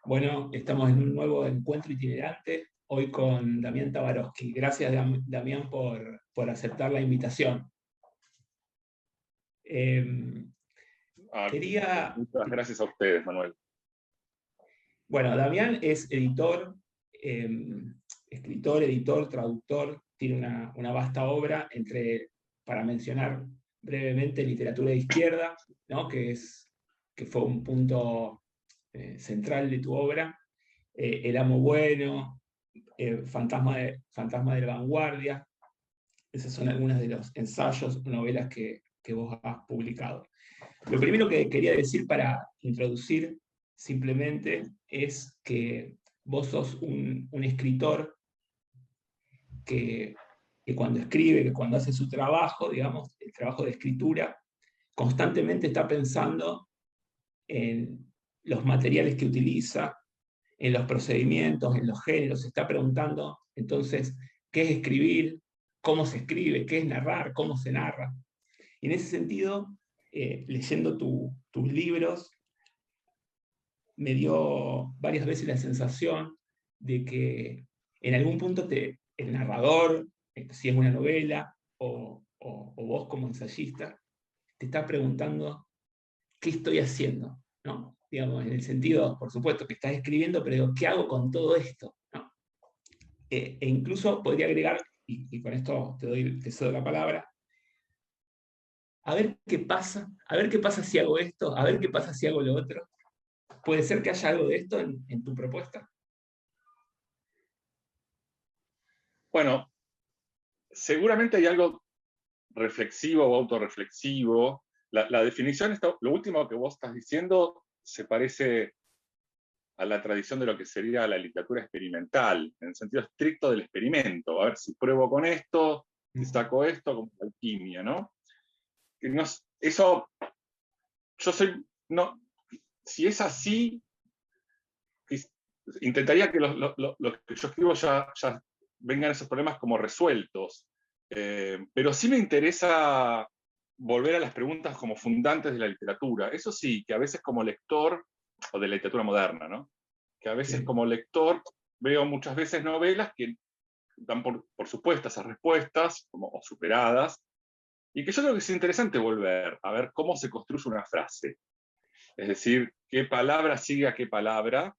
Bueno, estamos en un nuevo encuentro itinerante, hoy con Damián Tabarovsky. Gracias, Damián, por aceptar la invitación. Eh, Ah, quería, muchas gracias a ustedes, Manuel. bueno, Damián es editor, escritor, editor, traductor, tiene una vasta obra para mencionar brevemente, literatura de izquierda, ¿no? que fue un punto central de tu obra. El Amo Bueno, Fantasma de la Vanguardia. Esas son algunas de los ensayos, novelas que vos has publicado. Lo primero que quería decir para introducir simplemente es que vos sos un escritor que, que cuando escribe, que cuando hace su trabajo, digamos, el trabajo de escritura, constantemente está pensando en los materiales que utiliza, en los procedimientos, en los géneros, se está preguntando entonces qué es escribir, cómo se escribe, qué es narrar, cómo se narra. Y en ese sentido, leyendo tus libros, me dio varias veces la sensación de que en algún punto el narrador, si es una novela, o vos como ensayista, te está preguntando qué estoy haciendo, ¿no? Digamos, en el sentido, por supuesto, que estás escribiendo, pero ¿qué hago con todo esto? ¿No? E incluso podría agregar, y con esto te cedo la palabra, a ver qué pasa si hago esto, a ver qué pasa si hago lo otro. ¿Puede ser que haya algo de esto en tu propuesta? Bueno, seguramente hay algo reflexivo o autorreflexivo. La definición, lo último que vos estás diciendo, se parece a la tradición de lo que sería la literatura experimental, en el sentido estricto del experimento. A ver si pruebo con esto, si saco esto, como la alquimia, ¿no? Eso, yo soy, no, si es así, intentaría que lo que yo escribo ya vengan esos problemas como resueltos. Pero sí me interesa volver a las preguntas como fundantes de la literatura. Eso sí, que a veces como lector, o de la literatura moderna, ¿no? Que a veces Sí. como lector veo muchas veces novelas que dan por supuestas esas respuestas, como o superadas, y que yo creo que es interesante volver a ver cómo se construye una frase. Es decir, qué palabra sigue a qué palabra,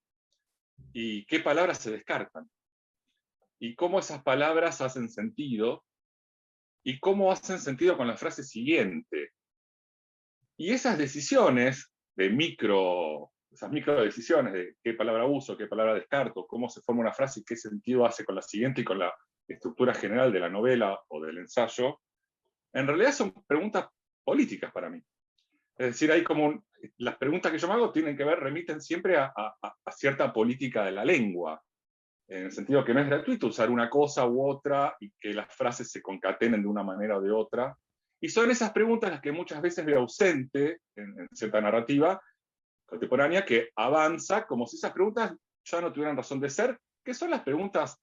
y qué palabras se descartan, y cómo esas palabras hacen sentido, y cómo hacen sentido con la frase siguiente. Y esas decisiones esas micro decisiones de qué palabra uso, qué palabra descarto, cómo se forma una frase y qué sentido hace con la siguiente y con la estructura general de la novela o del ensayo, en realidad son preguntas políticas para mí. Es decir, las preguntas que yo me hago remiten siempre a cierta política de la lengua, en el sentido que no es gratuito usar una cosa u otra y que las frases se concatenen de una manera o de otra. Y son esas preguntas las que muchas veces veo ausente en cierta narrativa contemporánea, que avanza como si esas preguntas ya no tuvieran razón de ser, que son las preguntas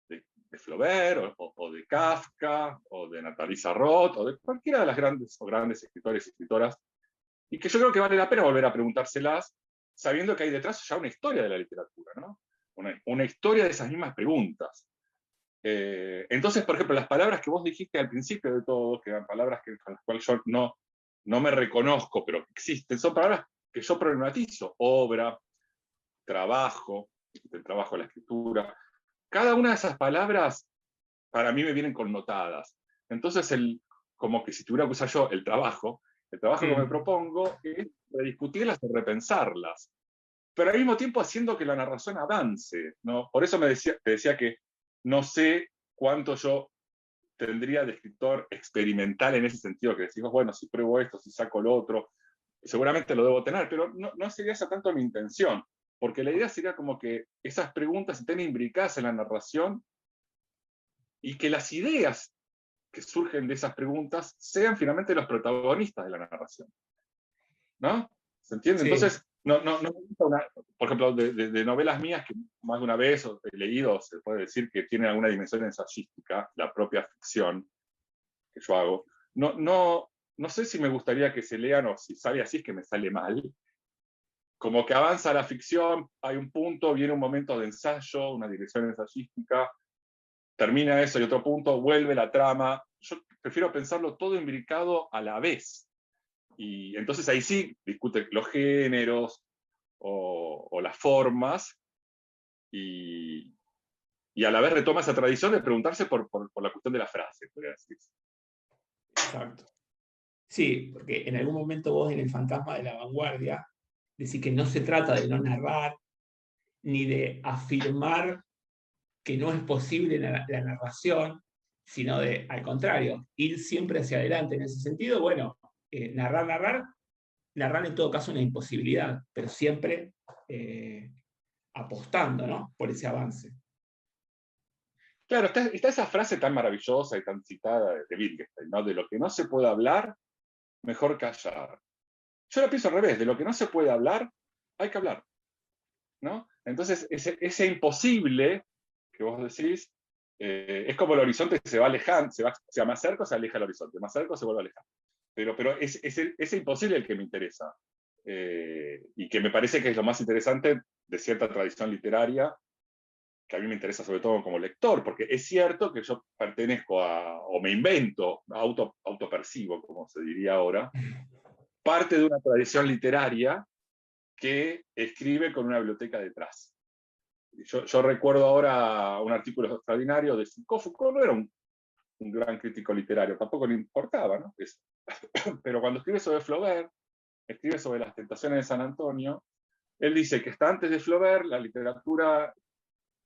de Flaubert o de Kafka o de Nathalie Sarraute o de cualquiera de las grandes escritores y escritoras, y que yo creo que vale la pena volver a preguntárselas sabiendo que hay detrás ya una historia de la literatura, ¿no? Una historia de esas mismas preguntas. Entonces, por ejemplo, las palabras que vos dijiste al principio de todo, que eran palabras con las cuales yo no me reconozco, pero que existen, son palabras que yo problematizo: obra, trabajo, el trabajo de la escritura. Cada una de esas palabras para mí me vienen connotadas. Entonces, como que si tuviera que usar yo el trabajo que me propongo es rediscutirlas y repensarlas, pero al mismo tiempo haciendo que la narración avance, ¿no? Por eso te decía que no sé cuánto yo tendría de escritor experimental en ese sentido, que decimos, bueno, si pruebo esto, si saco lo otro, seguramente lo debo tener, pero no sería esa tanto mi intención, porque la idea sería como que esas preguntas estén imbricadas en la narración y que las ideas que surgen de esas preguntas sean finalmente los protagonistas de la narración, ¿no? ¿Se entiende? Sí. Entonces, no me gusta por ejemplo, de novelas mías que más de una vez he leído, se puede decir que tienen alguna dimensión ensayística, la propia ficción que yo hago. No sé si me gustaría que se lean, o si sale así es que me sale mal, como que avanza la ficción, hay un punto, viene un momento de ensayo, una dirección ensayística, termina eso y otro punto, vuelve la trama. Yo prefiero pensarlo todo imbricado a la vez. Y entonces ahí sí discute los géneros o las formas, y a la vez retoma esa tradición de preguntarse por la cuestión de la frase, podría decirse. Exacto. Sí, porque en algún momento vos en El fantasma de la vanguardia decís que no se trata de no narrar, ni de afirmar que no es posible la narración, sino de, al contrario, ir siempre hacia adelante. En ese sentido, bueno, narrar en todo caso una imposibilidad, pero siempre apostando, ¿no?, por ese avance. Claro, está esa frase tan maravillosa y tan citada de Wittgenstein, ¿no? De lo que no se puede hablar, mejor callar. Yo lo pienso al revés, de lo que no se puede hablar, hay que hablar, ¿no? Entonces, ese imposible que vos decís, es como el horizonte que se va alejando, se más cerca, se aleja el horizonte, más cerca se vuelve a alejar. Pero es ese imposible el que me interesa, y que me parece que es lo más interesante de cierta tradición literaria, que a mí me interesa sobre todo como lector, porque es cierto que yo pertenezco o me invento, autopercibo, como se diría ahora, parte de una tradición literaria que escribe con una biblioteca detrás. Yo recuerdo ahora un artículo extraordinario de Foucault. Foucault no era un gran crítico literario, tampoco le importaba, ¿no? Pero cuando escribe sobre Flaubert, escribe sobre las tentaciones de San Antonio, él dice que hasta antes de Flaubert la literatura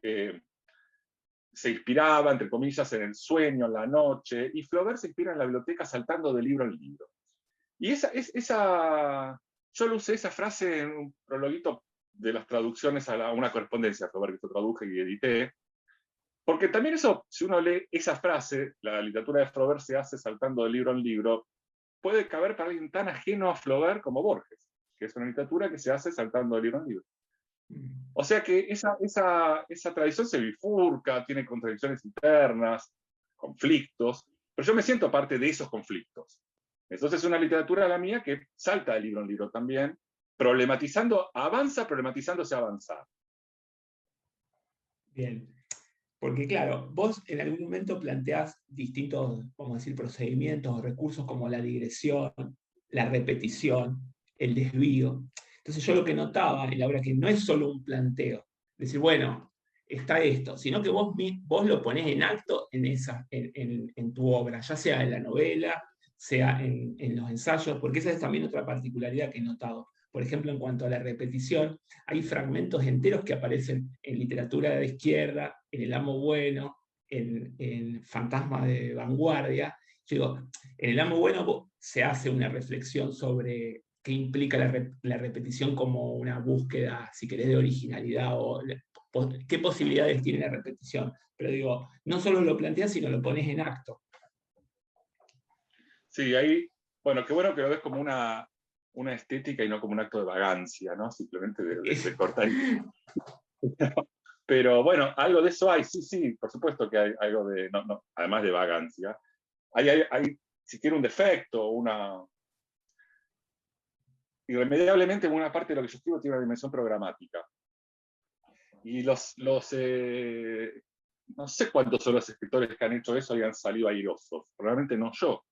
se inspiraba, entre comillas, en el sueño, en la noche, y Flaubert se inspira en la biblioteca saltando de libro en libro. Y yo lo usé esa frase en un prologuito de las traducciones a una correspondencia a Flaubert que yo traduje y edité, porque también eso, si uno lee esa frase, la literatura de Flaubert se hace saltando de libro en libro, puede caber para alguien tan ajeno a Flaubert como Borges, que es una literatura que se hace saltando de libro en libro. O sea que esa tradición se bifurca, tiene contradicciones internas, conflictos, pero yo me siento parte de esos conflictos. Entonces es una literatura la mía que salta de libro en libro también, avanza problematizándose a avanzar. Bien. Porque claro, vos en algún momento planteás distintos, vamos a decir, procedimientos o recursos como la digresión, la repetición, el desvío. Entonces yo lo que notaba en la obra que no es solo un planteo, decir, bueno, está esto, sino que vos lo ponés en acto en tu obra, ya sea en la novela, sea en los ensayos, porque esa es también otra particularidad que he notado. Por ejemplo, en cuanto a la repetición, hay fragmentos enteros que aparecen en literatura de izquierda, en El Amo Bueno, en Fantasma de Vanguardia. Yo digo, en El Amo Bueno se hace una reflexión sobre qué implica la repetición como una búsqueda, si querés, de originalidad o qué posibilidades tiene la repetición. Pero digo, no solo lo planteas, sino lo pones en acto. Sí, ahí, bueno, qué bueno que lo ves como una estética y no como un acto de vagancia, ¿no? Simplemente de cortar. Pero bueno, algo de eso hay, sí, por supuesto que hay algo de, no, además de vagancia. Hay si quiere un defecto, irremediablemente una parte de lo que yo escribo tiene una dimensión programática. Y no sé cuántos son los escritores que han hecho eso y han salido airosos. Realmente no yo.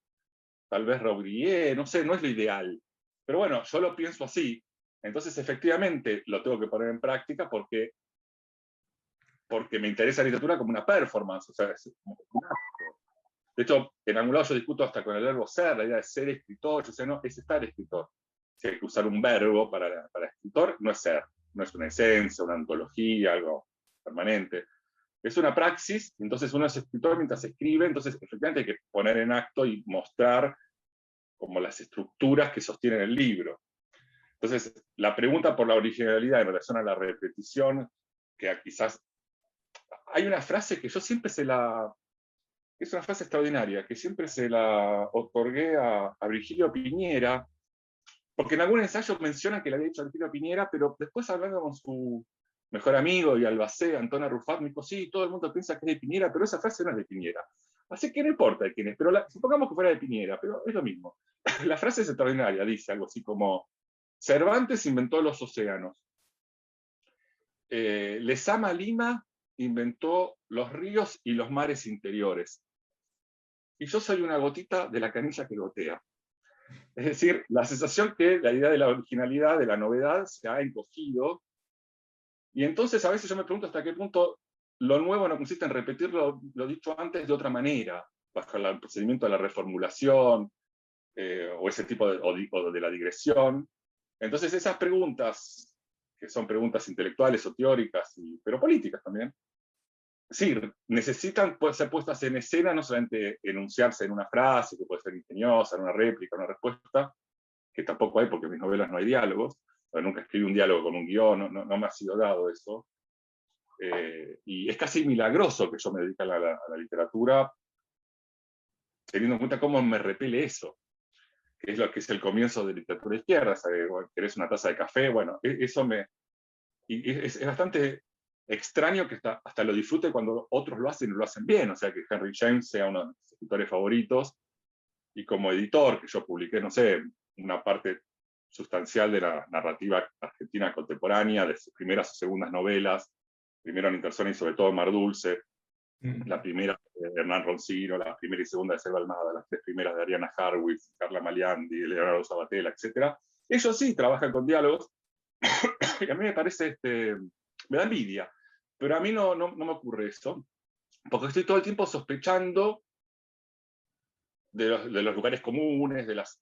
Tal vez Raudier, no sé, no es lo ideal. Pero bueno, yo lo pienso así. Entonces, efectivamente, lo tengo que poner en práctica porque me interesa la literatura como una performance, o sea, es como un acto. De hecho, en algún lado yo discuto hasta con el verbo ser, la idea de ser escritor, yo sé, no, es estar escritor. Si hay que usar un verbo para escritor, no es ser, no es una esencia, una ontología, algo permanente. Es una praxis, entonces uno es escritor mientras escribe, entonces efectivamente hay que poner en acto y mostrar como las estructuras que sostienen el libro. Entonces, la pregunta por la originalidad en relación a la repetición, que quizás hay una frase que yo siempre es una frase extraordinaria, que siempre se la otorgué a Virgilio Piñera, porque en algún ensayo menciona que le había dicho a Virgilio Piñera, pero después hablando con su mejor amigo y albacea, Antonio Arrufat, me dijo, sí, todo el mundo piensa que es de Piñera, pero esa frase no es de Piñera. Así que no importa de quién es, pero supongamos que fuera de Piñera, pero es lo mismo. La frase es extraordinaria, dice algo así como, Cervantes inventó los océanos. Lezama Lima inventó los ríos y los mares interiores. Y yo soy una gotita de la canilla que gotea. Es decir, la sensación que la idea de la originalidad, de la novedad, se ha encogido. Y entonces a veces yo me pregunto hasta qué punto lo nuevo no consiste en repetir lo dicho antes de otra manera, bajo el procedimiento de la reformulación, o ese tipo o de la digresión. Entonces esas preguntas, que son preguntas intelectuales o teóricas, pero políticas también, sí, necesitan ser puestas en escena, no solamente enunciarse en una frase, que puede ser ingeniosa, en una réplica, una respuesta, que tampoco hay porque en mis novelas no hay diálogos, nunca escribí un diálogo con un guión, no me ha sido dado eso. Y es casi milagroso que yo me dedique a la literatura, teniendo en cuenta cómo me repele eso, que es lo que es el comienzo de literatura de izquierda. ¿Querés una taza de café? Bueno, eso me... Y es bastante extraño que hasta lo disfrute cuando otros lo hacen y lo hacen bien. O sea, que Henry James sea uno de mis escritores favoritos, y como editor, que yo publiqué, no sé, una parte sustancial de la narrativa argentina contemporánea, de sus primeras o segundas novelas, primero en Interzona y sobre todo en Mar Dulce, la primera de Hernán Roncino, la primera y segunda de Selva Almada, las tres primeras de Ariana Harwitz, Carla Maliandi, Leonardo Sabatella, etc. Ellos sí trabajan con diálogos, y a mí me parece, me da envidia, pero a mí no me ocurre eso, porque estoy todo el tiempo sospechando de los lugares comunes, de las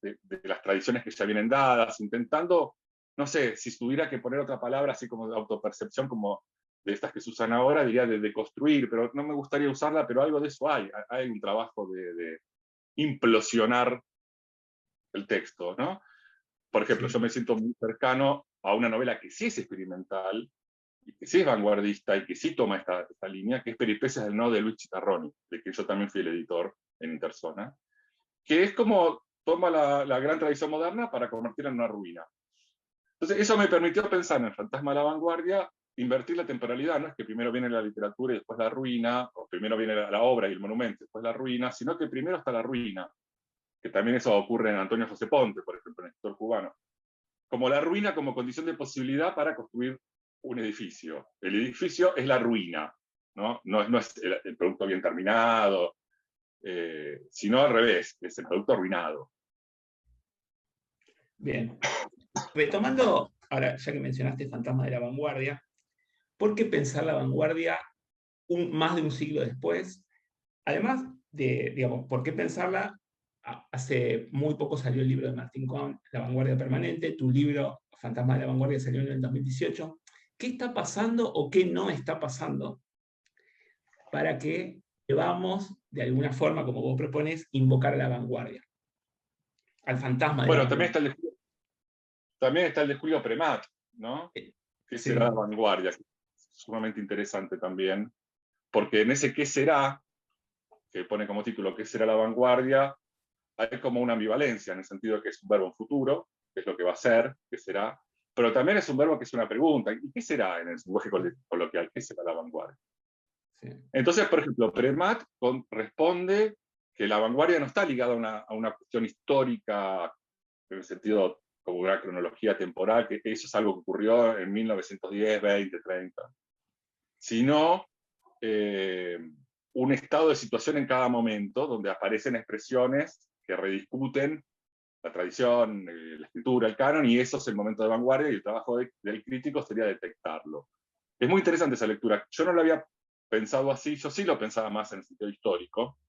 tradiciones que ya vienen dadas, intentando, no sé, si tuviera que poner otra palabra, así como de autopercepción, como de estas que se usan ahora, diría de construir, pero no me gustaría usarla, pero algo de eso hay un trabajo de implosionar el texto, ¿no? Por ejemplo, yo me siento muy cercano a una novela que sí es experimental, y que sí es vanguardista, y que sí toma esta línea, que es Peripecias del Nodo de Luis Chitarroni, de que yo también fui el editor en Interzona, que es como toma la gran tradición moderna para convertirla en una ruina. Entonces, eso me permitió pensar en el fantasma de la vanguardia, invertir la temporalidad. No es que primero viene la literatura y después la ruina, o primero viene la obra y el monumento y después la ruina, sino que primero está la ruina, que también eso ocurre en Antonio José Ponte, por ejemplo, en el escritor cubano. Como la ruina como condición de posibilidad para construir un edificio. El edificio es la ruina, no es el producto bien terminado, sino al revés, es el producto arruinado. Bien. Retomando, ahora ya que mencionaste Fantasma de la Vanguardia, ¿por qué pensar la vanguardia más de un siglo después? Además de, digamos, ¿por qué pensarla? Hace muy poco salió el libro de Martín Cohn, La Vanguardia Permanente, tu libro Fantasma de la Vanguardia salió en el 2018. ¿Qué está pasando o qué no está pasando para que debamos, de alguna forma, como vos propones, invocar a la vanguardia? Al fantasma de la Bueno, vanguardia. también está el de Julio Premat, ¿no? ¿Qué Sí. será la vanguardia? Es sumamente interesante también, porque en ese ¿qué será?, que pone como título ¿qué será la vanguardia?, hay como una ambivalencia, en el sentido de que es un verbo en futuro, que es lo que va a ser, ¿qué será?, pero también es un verbo que es una pregunta. ¿Y qué será en el lenguaje coloquial? ¿Qué será la vanguardia? Sí. Entonces, por ejemplo, Premat responde que la vanguardia no está ligada a una cuestión histórica, en el sentido como una cronología temporal, que eso es algo que ocurrió en 1910, 20, 30, sino un estado de situación en cada momento, donde aparecen expresiones que rediscuten la tradición, la escritura, el canon, y eso es el momento de vanguardia, y el trabajo del crítico sería detectarlo. Es muy interesante esa lectura. Yo no lo había pensado así, yo sí lo pensaba más en el sentido histórico,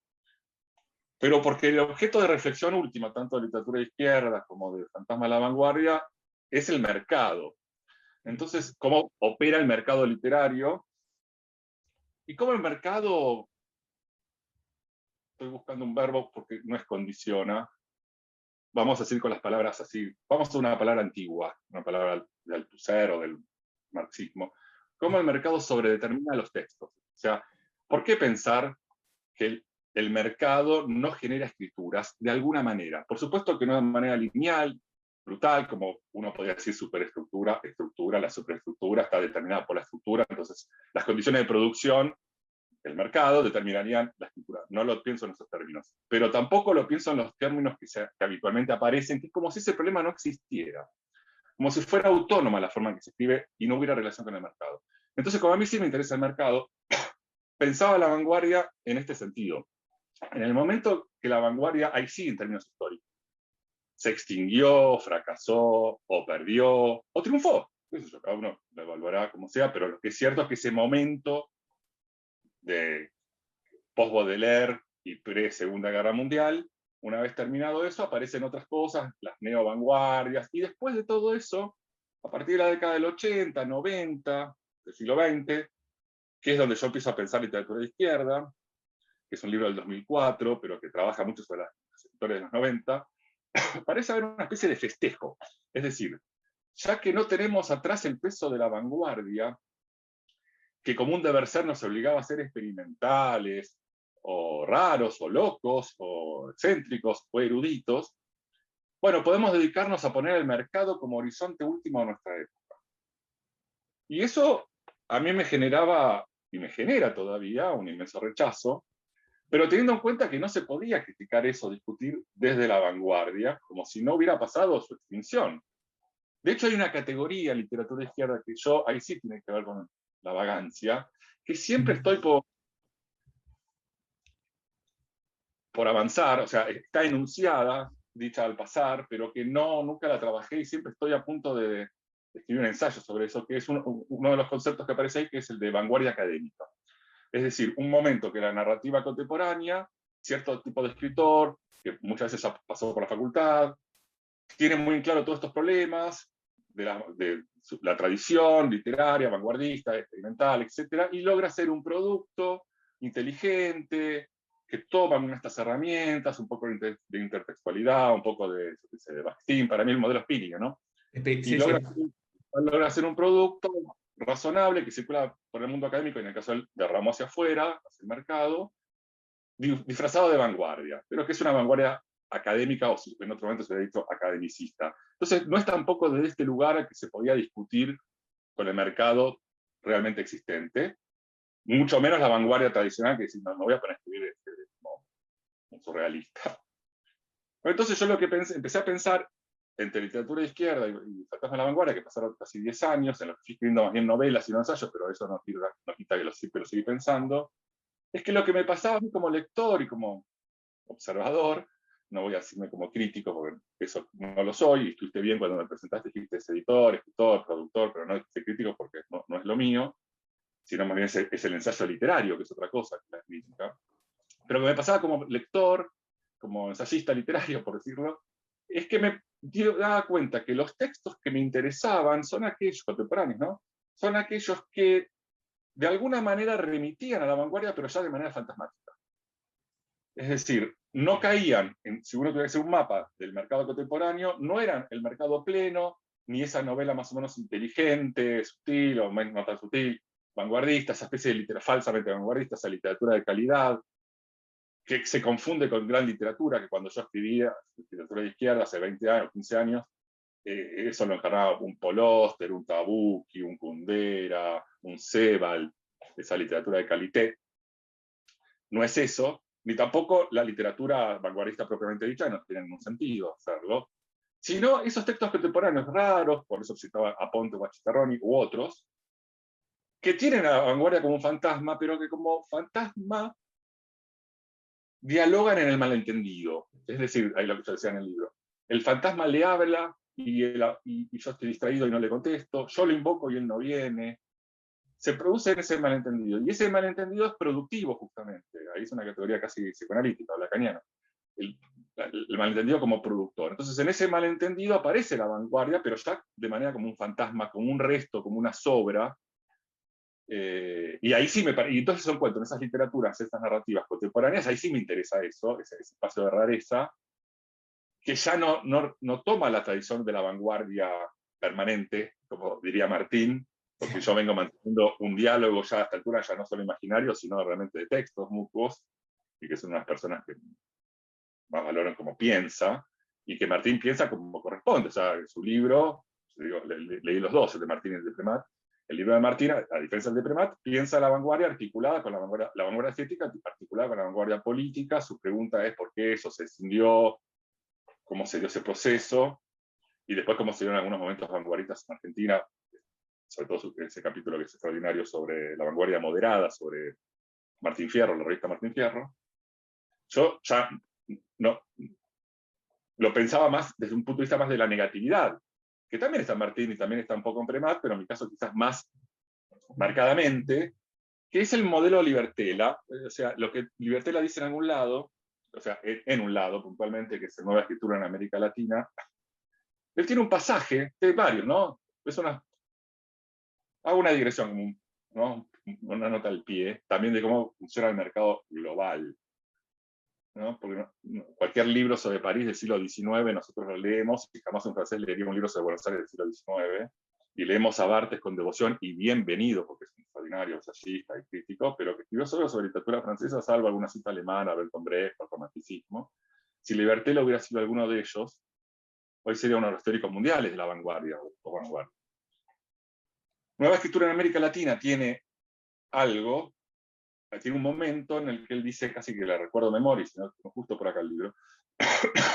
pero porque el objeto de reflexión última, tanto de literatura de izquierda como de Fantasma de la Vanguardia, es el mercado. Entonces, ¿cómo opera el mercado literario? Y cómo el mercado, estoy buscando un verbo porque no es condiciona, vamos a decir con las palabras así, vamos a una palabra antigua, una palabra de Althusser o del marxismo, cómo el mercado sobredetermina los textos. O sea, ¿por qué pensar que el mercado no genera escrituras de alguna manera? Por supuesto que no de manera lineal, brutal, como uno podría decir superestructura, estructura, la superestructura está determinada por la estructura, entonces las condiciones de producción del mercado determinarían la escritura. No lo pienso en esos términos, pero tampoco lo pienso en los términos que habitualmente aparecen, que es como si ese problema no existiera. como si fuera autónoma la forma en que se escribe y no hubiera relación con el mercado. Entonces, como a mí sí me interesa el mercado, pensaba la vanguardia en este sentido. En el momento que la vanguardia, ahí sí en términos históricos, se extinguió, fracasó, o perdió, o triunfó, eso cada uno lo evaluará como sea, pero lo que es cierto es que ese momento de post-Baudelaire y pre-Segunda Guerra Mundial, una vez terminado eso, aparecen otras cosas, las neovanguardias, y después de todo eso, a partir de la década del 80, 90, del siglo XX, que es donde yo empiezo a pensar literatura de izquierda, que es un libro del 2004, pero que trabaja mucho sobre las historias de los 90, parece haber una especie de festejo. Es decir, ya que no tenemos atrás el peso de la vanguardia, que como un deber ser nos obligaba a ser experimentales, o raros, o locos, o excéntricos, o eruditos, bueno, podemos dedicarnos a poner el mercado como horizonte último de nuestra época. Y eso a mí me generaba, y me genera todavía, un inmenso rechazo, pero teniendo en cuenta que no se podía criticar eso, discutir desde la vanguardia, como si no hubiera pasado su extinción. De hecho, hay una categoría en literatura de izquierda que yo, ahí sí tiene que ver con la vagancia, que siempre estoy por avanzar, o sea, está enunciada, dicha al pasar, pero que no, nunca la trabajé y siempre estoy a punto de escribir un ensayo sobre eso, que es uno de los conceptos que aparece ahí, que es el de vanguardia académica. Es decir, un momento que la narrativa contemporánea, cierto tipo de escritor, que muchas veces ya pasó por la facultad, tiene muy en claro todos estos problemas de la tradición literaria, vanguardista, experimental, etc., y logra hacer un producto inteligente, que toman estas herramientas, un poco de intertextualidad, un poco de Bakhtin, para mí el modelo Spíriga, ¿no? Y Sí, logra, sí. logra hacer un producto razonable que circula por el mundo académico, y en el caso del derramó hacia afuera, hacia el mercado, disfrazado de vanguardia, pero que es una vanguardia académica, o en otro momento se hubiera dicho academicista. Entonces, no es tampoco desde este lugar que se podía discutir con el mercado realmente existente, mucho menos la vanguardia tradicional, que decir, no, no voy a poner a escribir como un surrealista. Entonces yo lo que empecé a pensar entre literatura de izquierda y Fantasma de la Vanguardia, que pasaron casi 10 años, en los que fui escribiendo más bien novelas y no ensayos, pero eso no quita que lo seguí pensando, es que lo que me pasaba a mí como lector y como observador, no voy a decirme como crítico, porque eso no lo soy, y estuviste bien cuando me presentaste, dijiste es editor, escritor, productor, pero no dijiste crítico porque no es lo mío, sino más bien es el ensayo literario, que es otra cosa que la crítica. Pero lo que me pasaba como lector, como ensayista literario, por decirlo, es que me daba cuenta que los textos que me interesaban son aquellos contemporáneos, ¿no? Son aquellos que de alguna manera remitían a la vanguardia, pero ya de manera fantasmática. Es decir, no caían, si uno tuviera que hacer un mapa del mercado contemporáneo, no eran el mercado pleno, ni esa novela más o menos inteligente, sutil, o no tan sutil, vanguardista, esa especie de literatura falsamente vanguardista, esa literatura de calidad, que se confunde con gran literatura, que cuando yo escribía literatura de izquierda hace 20 años, 15 años, eso lo encarnaba un Paul Auster, un Tabucchi, un Kundera, un Sebald, esa literatura de calité. No es eso, ni tampoco la literatura vanguardista propiamente dicha, no tiene ningún sentido hacerlo, sino esos textos contemporáneos raros, por eso citaba a Ponte, Guachiterroni u otros, que tienen a la vanguardia como un fantasma, pero que como fantasma dialogan en el malentendido. Es decir, ahí lo que yo decía en el libro. El fantasma le habla y yo estoy distraído y no le contesto, yo lo invoco y él no viene. Se produce ese malentendido. Y ese malentendido es productivo, justamente. Ahí es una categoría casi psicoanalítica o lacaniana. El malentendido como productor. Entonces, en ese malentendido aparece la vanguardia, pero ya de manera como un fantasma, como un resto, como una sobra. Y ahí sí y entonces son cuentos, en esas literaturas, esas narrativas contemporáneas, ahí sí me interesa eso, ese espacio de rareza, que ya no toma la tradición de la vanguardia permanente, como diría Martín, porque yo vengo manteniendo un diálogo ya a esta altura, ya no solo imaginario, sino realmente de textos mutuos, y que son unas personas que más valoran como piensa, y que Martín piensa como corresponde. O sea, su libro, digo, leí los dos, el de Martín y el de Premat. El libro de Martín, a diferencia del de Premat, piensa la vanguardia articulada con la vanguardia estética, articulada con la vanguardia política. Su pregunta es por qué eso se escindió, cómo se dio ese proceso. y después cómo se dieron algunos momentos vanguardistas en Argentina, sobre todo ese capítulo que es extraordinario sobre la vanguardia moderada, sobre Martín Fierro, la revista Martín Fierro. Yo ya no, lo pensaba más desde un punto de vista más de la negatividad, que también está en Martín y también está un poco en Premat, pero en mi caso quizás más marcadamente, que es el modelo Libertela. O sea, lo que Libertela dice en algún lado, o sea, en un lado puntualmente, que es Nueva Escritura en América Latina, él tiene un pasaje, de varios, ¿no? Hago una digresión, ¿no? Una nota al pie, también de cómo funciona el mercado global, ¿no? Porque cualquier libro sobre París del siglo XIX nosotros lo leemos, y jamás un francés leería un libro sobre Buenos Aires del siglo XIX, y leemos a Barthes con devoción, y bienvenido, porque es un extraordinario ensayista y crítico, pero que escribió sobre literatura francesa, salvo alguna cita alemana, Bertolt Brecht, el romanticismo. Si Libertela hubiera sido alguno de ellos, hoy sería uno de los teóricos mundiales de la vanguardia, o vanguardia. Nueva Escritura en América Latina tiene algo, tiene un momento en el que él dice, casi que le recuerdo de memoria, si no, justo por acá el libro,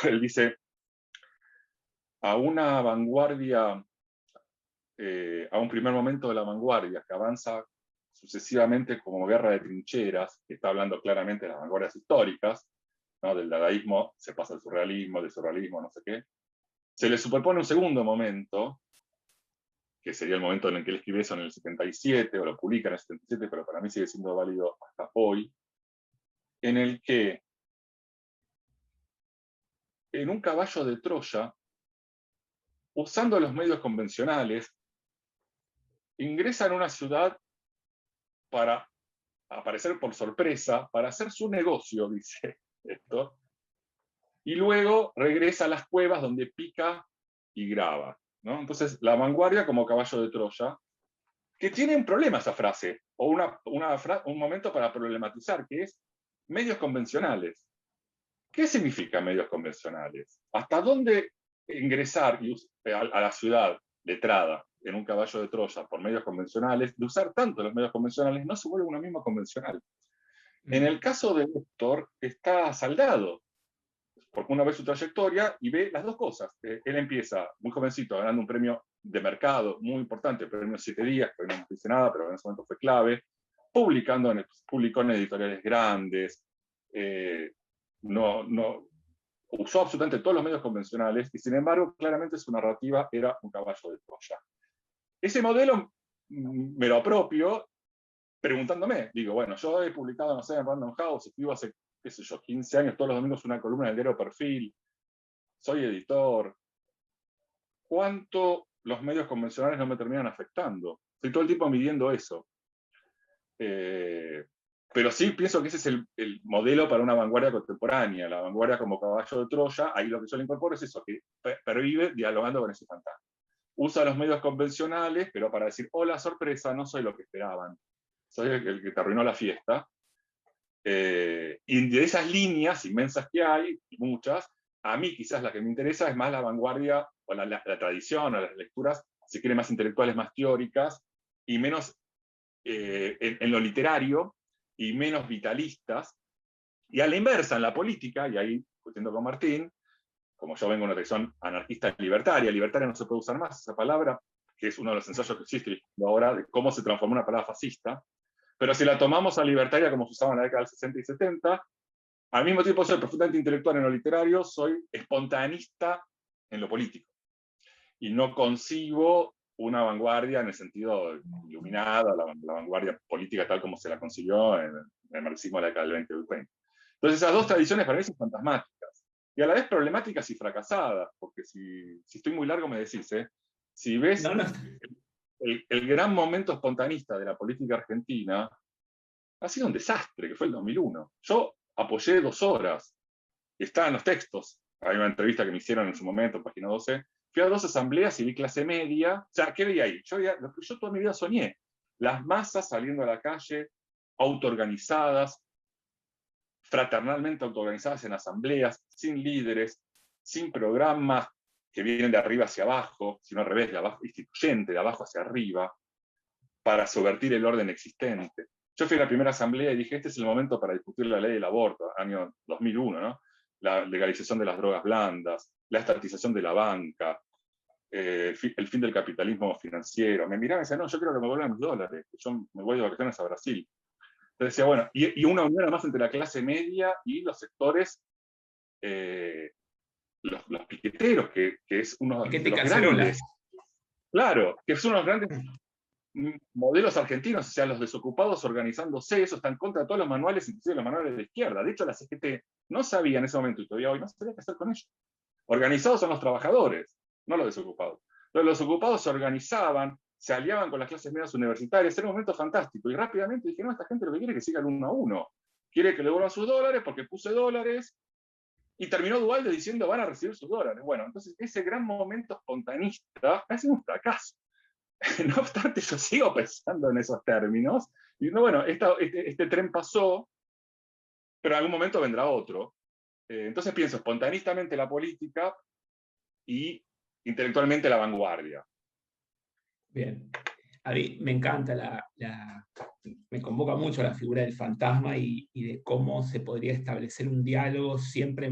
él dice, a una vanguardia, a un primer momento de la vanguardia que avanza sucesivamente como guerra de trincheras, que está hablando claramente de las vanguardias históricas, ¿no? Del dadaísmo se pasa al surrealismo, del surrealismo, no sé qué, se le superpone un segundo momento, que sería el momento en el que él escribe eso en el 77, o lo publica en el 77, pero para mí sigue siendo válido hasta hoy, en el que en un caballo de Troya, usando los medios convencionales, ingresa en una ciudad para aparecer por sorpresa, para hacer su negocio, dice esto, y luego regresa a las cuevas donde pica y graba, ¿no? Entonces, la vanguardia como caballo de Troya, que tiene un problema esa frase, o un momento para problematizar, que es medios convencionales. ¿Qué significa medios convencionales? ¿Hasta dónde ingresar a la ciudad letrada en un caballo de Troya por medios convencionales? De usar tanto los medios convencionales, no se vuelve uno mismo convencional. En el caso de Héctor, está saldado, porque uno ve su trayectoria y ve las dos cosas. Él empieza muy jovencito, ganando un premio de mercado muy importante, el premio 7 días, que hoy no dice nada, pero en ese momento fue clave, publicó en editoriales grandes, no usó absolutamente todos los medios convencionales, y sin embargo, claramente su narrativa era un caballo de Troya. Ese modelo me lo apropio preguntándome, digo, bueno, yo he publicado, no sé, en Random House, escribo hace, qué sé yo, 15 años, todos los domingos una columna del diario Perfil, soy editor. ¿Cuánto los medios convencionales no me terminan afectando? Estoy todo el tiempo midiendo eso. Pero sí pienso que ese es el modelo para una vanguardia contemporánea, la vanguardia como caballo de Troya. Ahí lo que yo le incorporo es eso, que pervive dialogando con ese fantasma. Usa los medios convencionales, pero para decir, hola, sorpresa, no soy lo que esperaban, soy el que te arruinó la fiesta. Y de esas líneas inmensas que hay, muchas, a mí quizás la que me interesa es más la vanguardia, o la tradición, o las lecturas, si quiere, más intelectuales, más teóricas, y menos en lo literario, y menos vitalistas. Y a la inversa, en la política, y ahí discutiendo con Martín, como yo vengo de una tradición anarquista libertaria no se puede usar más esa palabra, que es uno de los ensayos que existe ahora de cómo se transformó una palabra fascista, pero si la tomamos a libertaria como se usaba en la década del 60 y 70, al mismo tiempo soy profundamente intelectual en lo literario, soy espontaneista en lo político. Y no concibo una vanguardia en el sentido iluminada, la vanguardia política tal como se la concibió en el marxismo de la década del 20 y del 30. Entonces esas dos tradiciones para mí son fantasmáticas, y a la vez problemáticas y fracasadas, porque si estoy muy largo me decís, si ves No, no. el gran momento espontanista de la política argentina, ha sido un desastre, que fue el 2001. Yo apoyé 2 horas, está en los textos, hay una entrevista que me hicieron en su momento, página 12, fui a 2 asambleas y vi clase media. O sea, ¿qué veía ahí? Yo toda mi vida soñé. Las masas saliendo a la calle, autoorganizadas, fraternalmente autoorganizadas en asambleas, sin líderes, sin programas que vienen de arriba hacia abajo, sino al revés, de abajo, instituyente, de abajo hacia arriba, para subvertir el orden existente. Yo fui a la primera asamblea y dije, este es el momento para discutir la ley del aborto, año 2001, ¿no? La legalización de las drogas blandas, la estatización de la banca, el fin del capitalismo financiero. Me miraba y decía, no, yo creo que me vuelvan mis dólares, yo me voy de vacaciones a Brasil. Entonces decía, bueno, y una unión además entre la clase media y los sectores, los piqueteros, que es uno de Piquete los cacerola. grandes, claro, que es uno de los grandes modelos argentinos, o sea, los desocupados organizándose, eso está en contra de todos los manuales, inclusive los manuales de la izquierda. De hecho, la CGT no sabía en ese momento, y todavía hoy no sabía qué hacer con ellos. Organizados son los trabajadores, no los desocupados. Entonces, los ocupados se organizaban, se aliaban con las clases medias universitarias, era un momento fantástico, y rápidamente dije, no, esta gente lo que quiere es que siga el 1 a 1. Quiere que le devuelvan sus dólares porque puse dólares, y terminó Duhalde diciendo, van a recibir sus dólares. Bueno, entonces ese gran momento espontanista ha sido un fracaso. No obstante, yo sigo pensando en esos términos. Y bueno, este tren pasó, pero en algún momento vendrá otro. Entonces pienso espontaneamente la política y intelectualmente la vanguardia. Bien. A mí me encanta, me convoca mucho la figura del fantasma y de cómo se podría establecer un diálogo siempre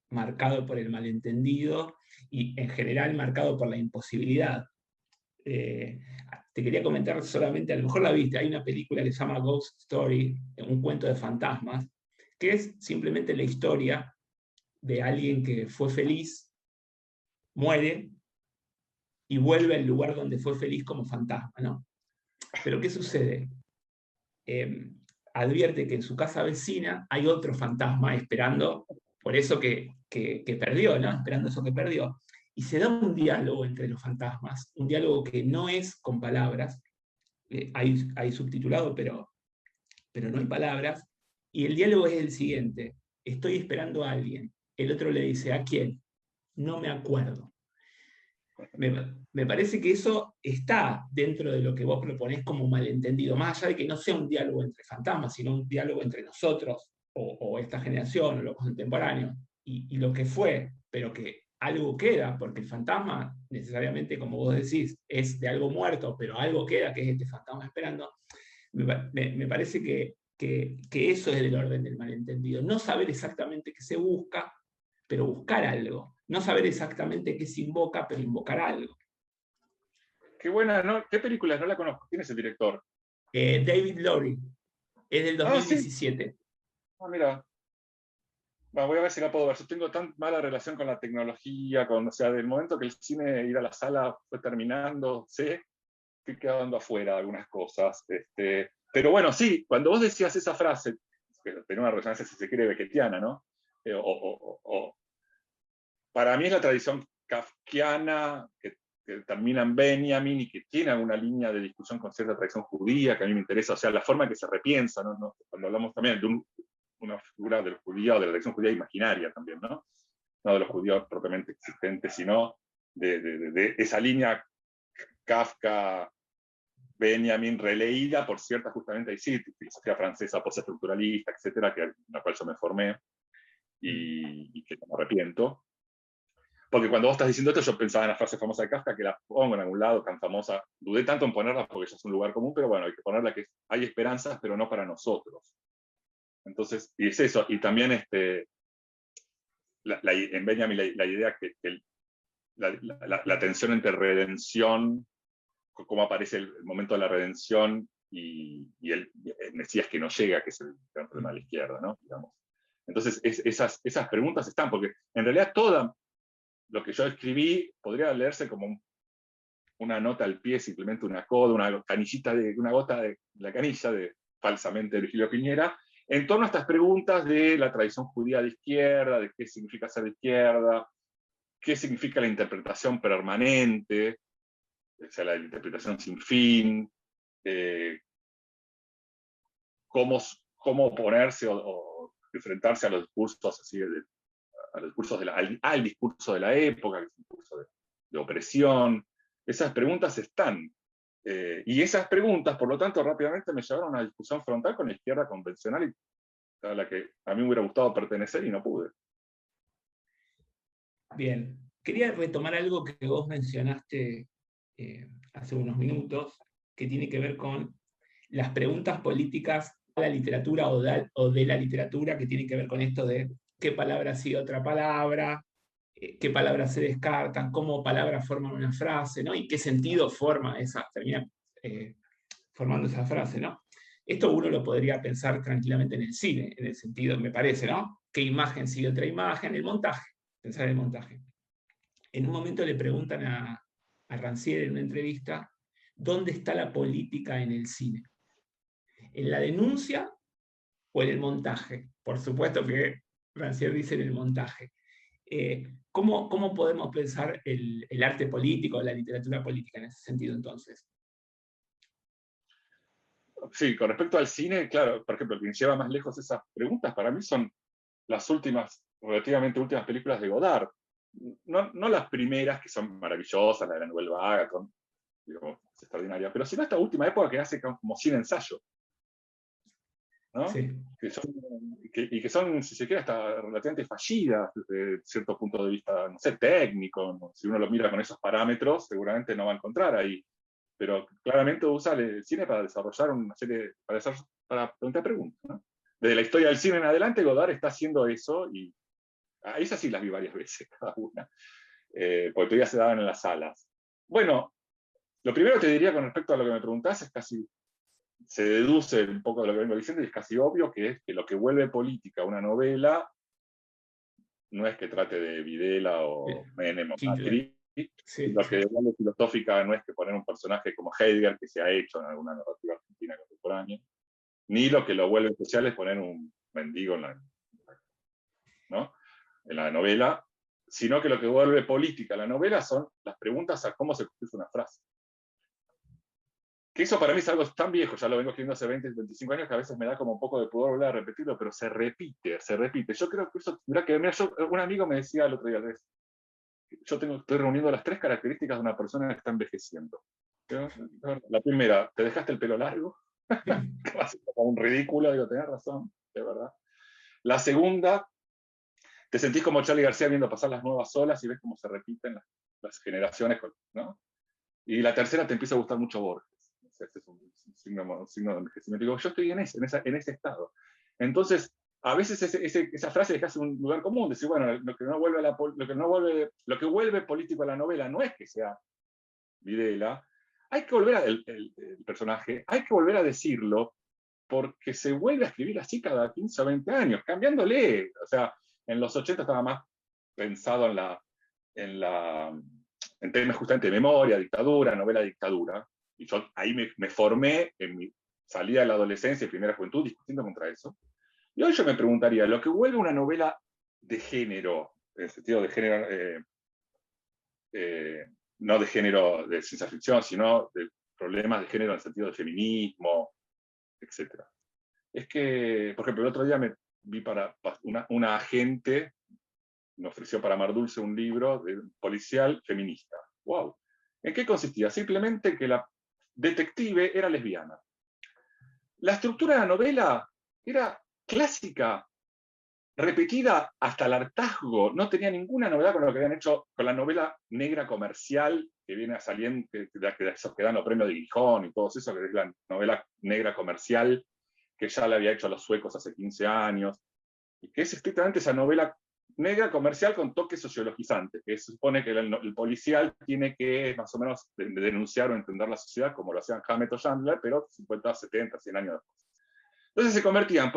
marcado por el malentendido y en general marcado por la imposibilidad. Te quería comentar solamente, a lo mejor la viste, hay una película que se llama Ghost Story, un cuento de fantasmas, que es simplemente la historia de alguien que fue feliz, muere y vuelve al lugar donde fue feliz como fantasma, ¿no? Pero ¿qué sucede? Advierte que en su casa vecina hay otro fantasma esperando por eso que perdió, ¿no? Esperando eso que perdió. Y se da un diálogo entre los fantasmas, un diálogo que no es con palabras, hay subtitulado, pero no hay palabras, y el diálogo es el siguiente: estoy esperando a alguien. El otro le dice, ¿a quién? No me acuerdo. Me parece que eso está dentro de lo que vos proponés como malentendido, más allá de que no sea un diálogo entre fantasmas, sino un diálogo entre nosotros, o esta generación, o los contemporáneos, y lo que fue, pero que algo queda, porque el fantasma necesariamente, como vos decís, es de algo muerto, pero algo queda, que es este fantasma esperando. Me parece que eso es del orden del malentendido. No saber exactamente qué se busca, pero buscar algo. No saber exactamente qué se invoca, pero invocar algo. Qué buena, ¿no? ¿Qué película? No la conozco. ¿Quién es el director? David Lowery, es del Ah, sí. 2017. Ah, mira. Bueno, voy a ver si la puedo ver. Yo tengo tan mala relación con la tecnología, o sea, del momento que el cine, ir a la sala fue terminando, sé, estoy quedando afuera de algunas cosas. Pero bueno, sí, cuando vos decías esa frase, que tenía una resonancia, si se quiere, beckettiana, ¿no? Para mí es la tradición kafkiana que termina en Benjamin y que tiene alguna línea de discusión con cierta tradición judía que a mí me interesa, o sea, la forma en que se repiensa, ¿no? Cuando hablamos también de una figura del judío, de la tradición judía imaginaria también, ¿no? No de los judíos propiamente existentes, sino de esa línea Kafka, Benjamin, releída por cierta, justamente ahí sí, filosofía francesa postestructuralista, etcétera, en la cual yo me formé y que no me arrepiento. Porque cuando vos estás diciendo esto, yo pensaba en la frase famosa de Kafka, que la pongo en algún lado, tan famosa. Dudé tanto en ponerla porque ya es un lugar común, pero bueno, hay que ponerla, que hay esperanzas, pero no para nosotros. Entonces, y es eso. Y también en Benjamin la idea que la tensión entre redención, cómo aparece el momento de la redención y el Mesías que no llega, que es el gran problema de la izquierda, ¿no? Digamos. Entonces, esas preguntas están, porque en realidad toda lo que yo escribí podría leerse como una nota al pie, simplemente una coda, una gota de la canilla de falsamente Virgilio Piñera, en torno a estas preguntas de la tradición judía de izquierda, de qué significa ser de izquierda, qué significa la interpretación permanente, o sea, la interpretación sin fin, cómo oponerse o enfrentarse a los discursos así a los discursos al discurso de la época, que es un discurso de opresión. Esas preguntas están. Y esas preguntas, por lo tanto, rápidamente me llevaron a una discusión frontal con la izquierda convencional a la que a mí me hubiera gustado pertenecer y no pude. Bien, quería retomar algo que vos mencionaste hace unos minutos, que tiene que ver con las preguntas políticas a la literatura o de la literatura, que tiene que ver con esto de qué palabra sigue otra palabra, qué palabras se descartan, cómo palabras forman una frase, ¿no? Y qué sentido termina formando esa frase, ¿no? Esto uno lo podría pensar tranquilamente en el cine, en el sentido, me parece, ¿no? ¿Qué imagen sigue otra imagen? El montaje, pensar en el montaje. En un momento le preguntan a Rancière en una entrevista, ¿dónde está la política en el cine? ¿En la denuncia o en el montaje? Por supuesto que Rancière dice en el montaje. ¿Cómo podemos pensar el arte político, la literatura política en ese sentido entonces? Sí, con respecto al cine, claro, por ejemplo, quien lleva más lejos esas preguntas para mí son las últimas, relativamente últimas películas de Godard. No las primeras, que son maravillosas, la de la Nouvelle Vague, digamos, es extraordinaria, pero sino esta última época que hace como cine ensayo, ¿no? Sí. Y que son, si se quiere, hasta relativamente fallidas desde cierto punto de vista, no sé, técnico, ¿no? Si uno lo mira con esos parámetros, seguramente no va a encontrar ahí. Pero claramente usa el cine para desarrollar una serie, para preguntar preguntas, ¿no? Desde la historia del cine en adelante, Godard está haciendo eso, y a esas sí las vi varias veces, cada una, porque todavía se daban en las salas. Bueno, lo primero que te diría con respecto a lo que me preguntás es casi, se deduce un poco de lo que vengo diciendo, y es casi obvio, que es que lo que vuelve política una novela no es que trate de Videla o Menem o Hitler. Macri, y Sí, lo sí. que vuelve filosófica no es que poner un personaje como Heidegger, que se ha hecho en alguna narrativa argentina contemporánea, ni lo que lo vuelve especial es poner un mendigo ¿no? En la novela, sino que lo que vuelve política la novela son las preguntas a cómo se construye una frase. Que eso para mí es algo tan viejo, ya lo vengo escribiendo hace 20, 25 años, que a veces me da como un poco de pudor volver a repetirlo, pero se repite, se repite. Yo creo que eso tendrá que ver. Un amigo me decía el otro día, estoy reuniendo las 3 características de una persona que está envejeciendo. La primera, te dejaste el pelo largo, que va a ser como un ridículo, digo, tenés razón, de verdad. La segunda, te sentís como Charly García viendo pasar las nuevas olas y ves cómo se repiten las generaciones, ¿no? Y la tercera, te empieza a gustar mucho Borges. Este es un signo de envejecimiento. Digo, yo estoy en ese estado. Entonces, a veces esa frase deja un lugar común, decir, bueno, lo que vuelve político a la novela no es que sea Videla, hay que volver el personaje, hay que volver a decirlo, porque se vuelve a escribir así cada 15 o 20 años, cambiándole. O sea, en los 80 estaba más pensado en temas justamente de memoria, dictadura, novela dictadura, y yo ahí me formé en mi salida de la adolescencia y primera juventud discutiendo contra eso. Y hoy yo me preguntaría, lo que vuelve una novela de género, en el sentido de género, no de género de ciencia ficción, sino de problemas de género en el sentido de feminismo, etc. Es que, por ejemplo, el otro día me vi para una agente, me ofreció para Mar Dulce un libro de policial feminista. ¡Wow! ¿En qué consistía? Simplemente que la detective era lesbiana. La estructura de la novela era clásica, repetida hasta el hartazgo. No tenía ninguna novedad con lo que habían hecho con la novela negra comercial que viene a salir, que dan los premios de Gijón y todo eso, que es la novela negra comercial que ya la había hecho a los suecos hace 15 años, y que es estrictamente esa novela negra comercial con toques sociologizantes, que se supone que el policial tiene que más o menos denunciar o entender la sociedad como lo hacían Hammett o Chandler, pero 50, 70, 100 años después. Entonces se convertían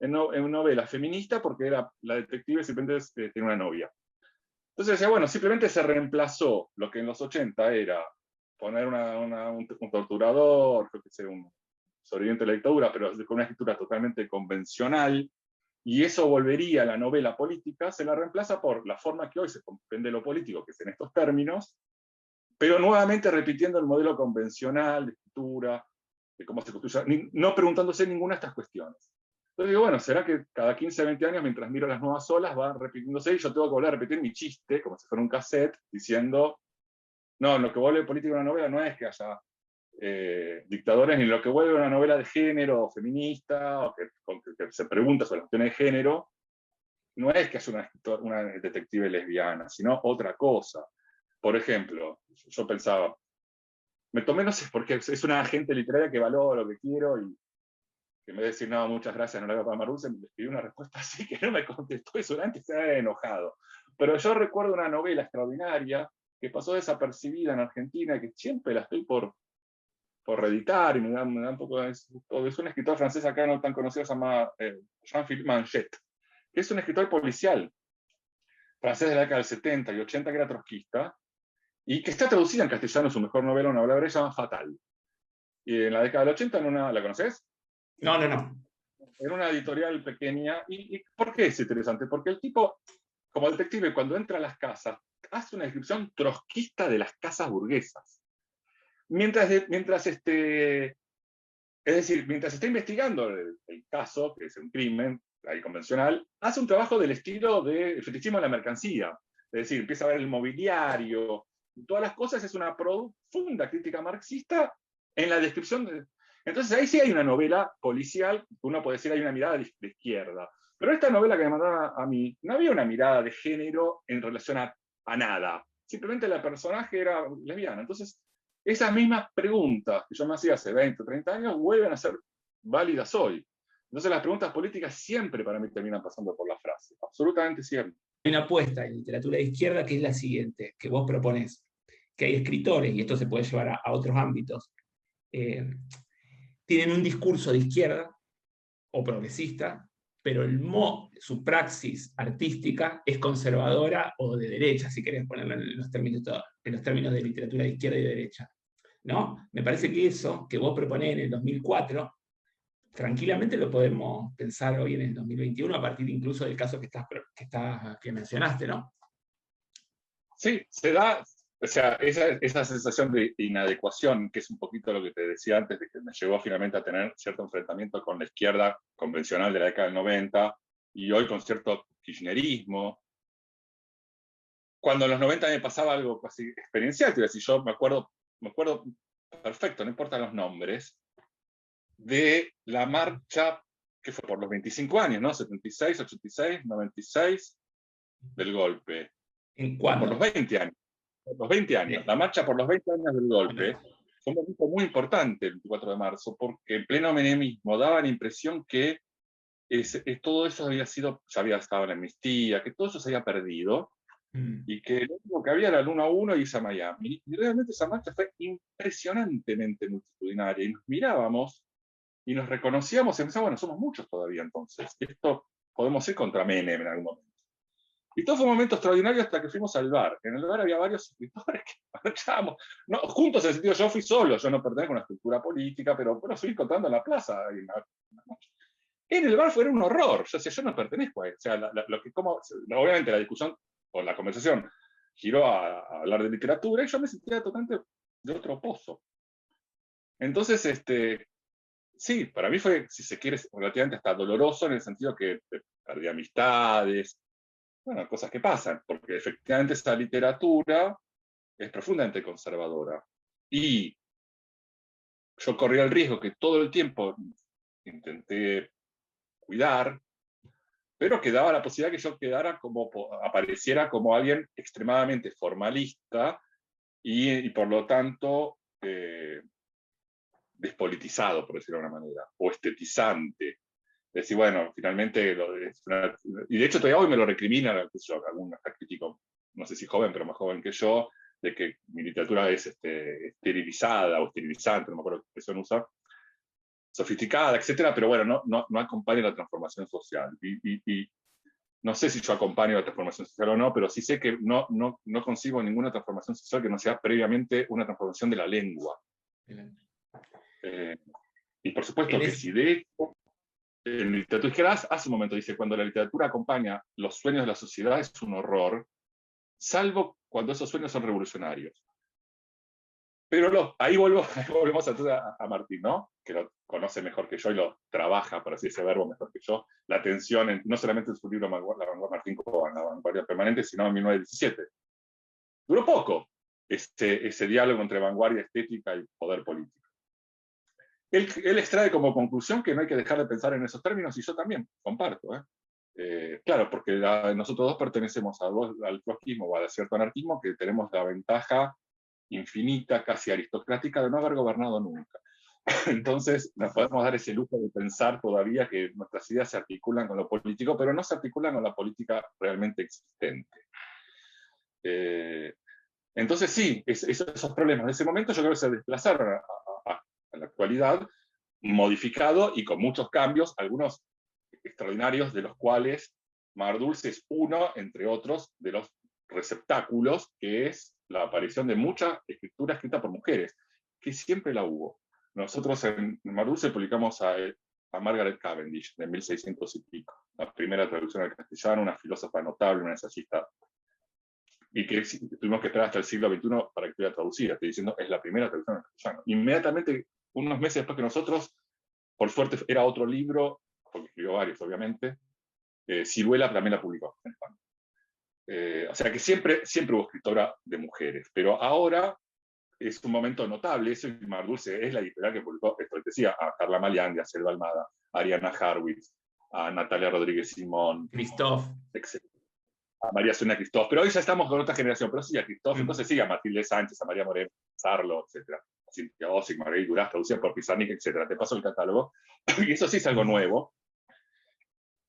en novela feminista porque era la detective simplemente tiene una novia. Entonces decía, bueno, simplemente se reemplazó lo que en los 80 era poner un torturador, creo que sea un sobreviviente de la dictadura, pero con una escritura totalmente convencional, y eso volvería a la novela política, se la reemplaza por la forma que hoy se comprende lo político, que es en estos términos, pero nuevamente repitiendo el modelo convencional de escritura, de cómo se construye, no preguntándose ninguna de estas cuestiones. Entonces digo, bueno, ¿será que cada 15, 20 años, mientras miro las nuevas olas, va repitiéndose y yo tengo que volver a repetir mi chiste, como si fuera un cassette, diciendo, no, lo que vuelve político una novela no es que haya dictadores, ni lo que vuelve una novela de género o feminista, o que se pregunta sobre las cuestiones de género, no es que haya una detective lesbiana, sino otra cosa. Por ejemplo, yo pensaba, me tomé, no sé, porque es una agente literaria que valoro lo que quiero, y que en vez de decir, no, muchas gracias, no la hago para Maruse, me escribió una respuesta así que no me contestó y seguramente se había enojado. Pero yo recuerdo una novela extraordinaria que pasó desapercibida en Argentina, que siempre la estoy por reeditar, y me da un poco de... Es un escritor francés acá no tan conocido, se llama Jean-Philippe Manchet, que es un escritor policial francés de la década del 70 y 80, que era trotskista, y que está traducida en castellano, su mejor novela, una obra se llama Fatal. Y en la década del 80, ¿la conoces? No, no, no. Era una editorial pequeña. ¿Y por qué es interesante? Porque el tipo, como detective, cuando entra a las casas, hace una descripción trotskista de las casas burguesas. Mientras es decir, mientras está investigando el caso, que es un crimen ahí convencional, hace un trabajo del estilo de fetichismo de la mercancía. Es decir, empieza a ver el mobiliario, todas las cosas, es una profunda crítica marxista en la descripción de... Entonces ahí sí hay una novela policial, uno puede decir hay una mirada de izquierda. Pero esta novela que me mandaba a mí, no había una mirada de género en relación a nada. Simplemente la personaje era lesbiana. Entonces, esas mismas preguntas que yo me hacía hace 20 o 30 años vuelven a ser válidas hoy. Entonces las preguntas políticas siempre para mí terminan pasando por la frase, absolutamente siempre. Hay una apuesta en literatura de izquierda que es la siguiente, que vos proponés, que hay escritores, y esto se puede llevar a otros ámbitos, tienen un discurso de izquierda o progresista, pero su praxis artística es conservadora o de derecha, si querés ponerlo en los términos de literatura de izquierda y de derecha. ¿No? Me parece que eso que vos proponés en el 2004, tranquilamente lo podemos pensar hoy en el 2021, a partir incluso del caso que mencionaste, ¿no? Sí, se da, o sea, esa sensación de inadecuación, que es un poquito lo que te decía antes, de que me llevó finalmente a tener cierto enfrentamiento con la izquierda convencional de la década del 90, y hoy con cierto kirchnerismo. Cuando en los 90 me pasaba algo casi experiencial, te iba a decir, yo me acuerdo perfecto, no importan los nombres, de la marcha que fue por los 25 años, ¿no? 76, 86, 96, del golpe. ¿En cuándo? Por los 20 años. Por los 20 años. La marcha por los 20 años del golpe fue un momento muy importante el 24 de marzo, porque en pleno menemismo daba la impresión que todo eso había ya había estado en la amnistía, que todo eso se había perdido, y que lo único que había era el 1 a 1 y irse a Miami. Y realmente esa marcha fue impresionantemente multitudinaria, y nos mirábamos y nos reconocíamos y pensábamos, bueno, somos muchos todavía entonces, esto podemos ir contra Menem en algún momento. Y todo fue un momento extraordinario hasta que fuimos al bar. En el bar había varios escritores que marchábamos, no, juntos en el sentido, yo fui solo, yo no pertenezco a una estructura política, pero bueno, fui encontrando en la plaza. En el bar fue un horror, yo no pertenezco a él. O sea, obviamente la discusión o la conversación giró a hablar de literatura y yo me sentía totalmente de otro pozo. Entonces, sí, para mí fue, si se quiere, relativamente hasta doloroso en el sentido que perdí amistades, bueno, cosas que pasan, porque efectivamente esa literatura es profundamente conservadora. Y yo corrí el riesgo que todo el tiempo intenté cuidar, pero que daba la posibilidad que yo apareciera como alguien extremadamente formalista y por lo tanto despolitizado, por decirlo de alguna manera, o estetizante. Decir, bueno, finalmente, y de hecho todavía hoy me lo recrimina algún crítico, no sé si joven, pero más joven que yo, de que mi literatura es esterilizada o esterilizante, no me acuerdo qué expresión usa, sofisticada, etcétera, pero bueno, no acompaña la transformación social. Y no sé si yo acompaño la transformación social o no, pero sí sé que no consigo ninguna transformación social que no sea previamente una transformación de la lengua. Y por supuesto que si de hecho, en literatura izquierda hace un momento dice, cuando la literatura acompaña los sueños de la sociedad es un horror, salvo cuando esos sueños son revolucionarios. Pero ahí volvemos entonces a Martín, ¿no? Que lo conoce mejor que yo y lo trabaja, por así ese verbo, mejor que yo, la tensión, no solamente en su libro La Vanguardia Martín Cobán, La Vanguardia Permanente, sino en 1917. Duró poco ese diálogo entre vanguardia estética y poder político. Él extrae como conclusión que no hay que dejar de pensar en esos términos, y yo también comparto. Claro, porque nosotros dos pertenecemos al trotskismo o a cierto anarquismo, que tenemos la ventaja infinita, casi aristocrática, de no haber gobernado nunca. Entonces, nos podemos dar ese lujo de pensar todavía que nuestras ideas se articulan con lo político, pero no se articulan con la política realmente existente. Entonces sí, esos problemas de ese momento yo creo que se desplazaron a la actualidad, modificado y con muchos cambios, algunos extraordinarios, de los cuales Mar Dulce es uno, entre otros, de los receptáculos, que es la aparición de mucha escritura escrita por mujeres, que siempre la hubo. Nosotros en Mar Dulce publicamos a Margaret Cavendish, de 1600 y pico, la primera traducción al castellano, una filósofa notable, una ensayista, y que tuvimos que esperar hasta el siglo XXI para que pudiera traducir. Estoy diciendo, es la primera traducción al castellano. Inmediatamente, unos meses después que nosotros, por suerte era otro libro, porque escribió varios, obviamente, Ciruela también la publicó en España. O sea que siempre hubo escritora de mujeres, pero ahora es un momento notable. Eso, y Mar Dulce es la editorial que publicó, esto te decía, a Carla Maliandi, a Selva Almada, a Ariana Harwitz, a Natalia Rodríguez Simón, Christoph, a María Sonia Christoph, pero hoy ya estamos con otra generación, pero sí a Christoph, entonces sí a Matilde Sánchez, a María Moreno, Sarlo, etc. A Cintia Ossig, Marguerite Duras, traducida por Pizarnik, etc. Te paso el catálogo. Y eso sí es algo nuevo,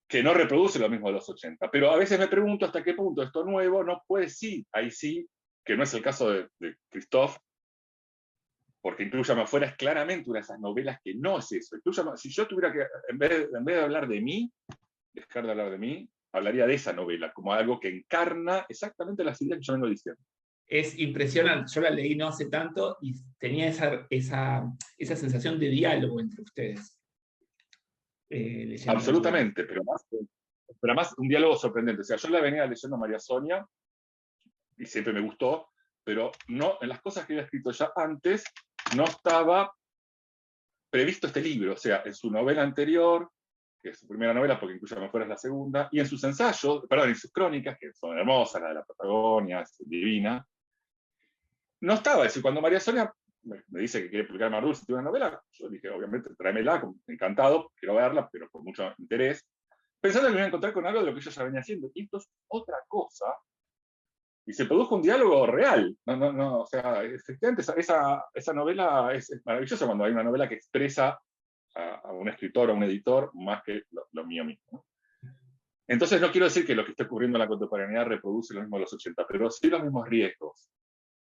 que no reproduce lo mismo de los 80. Pero a veces me pregunto hasta qué punto esto nuevo no puede, sí, ahí sí, que no es el caso de Christoph, porque Inclúyame afuera es claramente una de esas novelas que no es eso. Si yo tuviera que, en vez de hablar de mí, dejar de hablar de mí, hablaría de esa novela, como algo que encarna exactamente las ideas que yo vengo diciendo. es impresionante. Yo la leí no hace tanto y tenía esa sensación de diálogo entre ustedes. Absolutamente, pero más un diálogo sorprendente. O sea, yo la venía leyendo a María Sonia y siempre me gustó, pero no, en las cosas que había escrito ya antes no estaba previsto este libro. O sea, en su novela anterior, que es su primera novela, porque Inclúyame afuera es la segunda, y en sus ensayos, perdón, en sus crónicas, que son hermosas, la de la Patagonia, es divina, no estaba eso. Y cuando María Sonia me dice que quiere publicar Mar Dulce, tiene una novela, yo dije, obviamente, tráemela, encantado, quiero verla, pero con mucho interés, pensando que me iba a encontrar con algo de lo que yo ya venía haciendo. Y esto es otra cosa, y se produjo un diálogo real. O sea, efectivamente, esa novela es maravillosa cuando hay una novela que expresa a un escritor o a un editor más que lo mío mismo, ¿no? Entonces no quiero decir que lo que está ocurriendo en la contemporaneidad reproduce lo mismo de los 80, pero sí los mismos riesgos.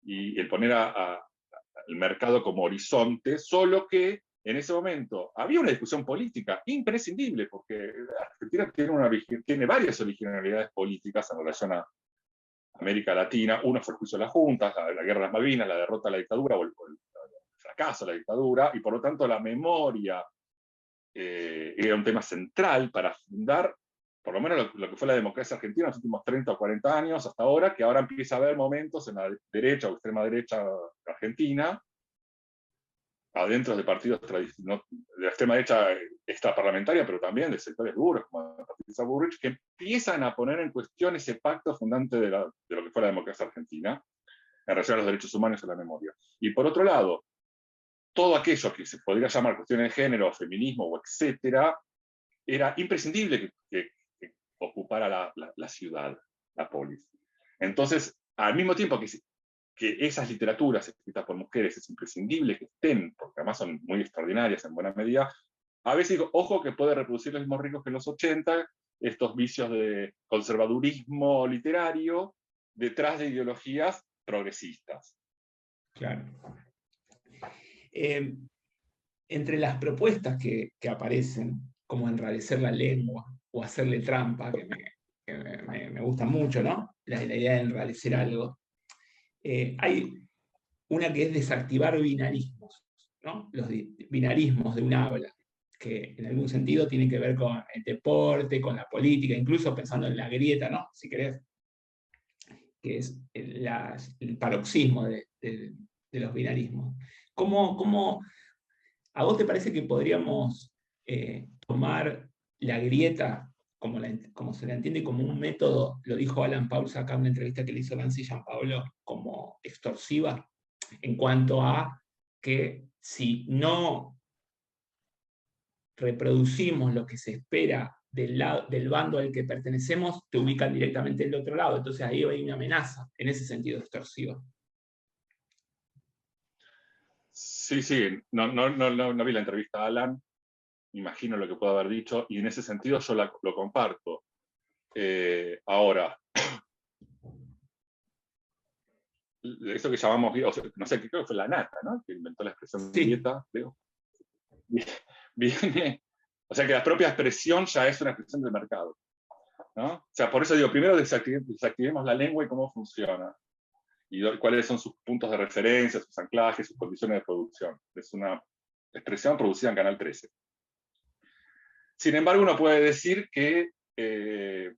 Y el poner al mercado como horizonte, solo que en ese momento había una discusión política imprescindible, porque Argentina tiene varias originalidades políticas en relación a América Latina. Uno fue el juicio de las juntas, la guerra de las Malvinas, la derrota de la dictadura o el fracaso de la dictadura, y por lo tanto la memoria era un tema central para fundar, por lo menos lo que fue la democracia argentina en los últimos 30 o 40 años hasta ahora, que ahora empieza a haber momentos en la derecha o extrema derecha argentina, adentro de partidos de la extrema derecha extraparlamentaria, pero también de sectores duros, como Patricia Bullrich, que empiezan a poner en cuestión ese pacto fundante de lo que fue la democracia argentina, en relación a los derechos humanos y a la memoria. Y por otro lado, todo aquello que se podría llamar cuestiones de género, feminismo o etcétera, era imprescindible que ocupara la ciudad, la polis. Entonces, al mismo tiempo que esas literaturas escritas por mujeres es imprescindible que estén, porque además son muy extraordinarias en buena medida, a veces digo, ojo, que puede reproducir los mismos riesgos que en los 80, estos vicios de conservadurismo literario detrás de ideologías progresistas. Claro. Entre las propuestas que aparecen, como enrarecer la lengua o hacerle trampa, que me gusta mucho, ¿no? La idea de enrarecer algo. Hay una que es desactivar binarismos, ¿no? Los binarismos de un habla, que en algún sentido tienen que ver con el deporte, con la política, incluso pensando en la grieta, ¿no? Si querés, que es el paroxismo de los binarismos. ¿Cómo a vos te parece que podríamos tomar la grieta, como se la entiende, como un método, lo dijo Alan Pauls acá en una entrevista que le hizo Nancy Gianpaolo, como extorsiva, en cuanto a que si no reproducimos lo que se espera del bando al que pertenecemos, te ubican directamente del otro lado? Entonces ahí hay una amenaza, en ese sentido extorsiva. Sí, no vi la entrevista a Alan, imagino lo que puedo haber dicho, y en ese sentido yo lo comparto. Ahora, eso que llamamos, o sea, no sé, creo que fue la Nata, ¿no? Que inventó la expresión Sí, grieta, creo. Viene, o sea que la propia expresión ya es una expresión del mercado, ¿no? O sea, por eso digo, primero desactivemos la lengua y cómo funciona, y cuáles son sus puntos de referencia, sus anclajes, sus condiciones de producción. Es una expresión producida en Canal 13. Sin embargo, uno puede decir que,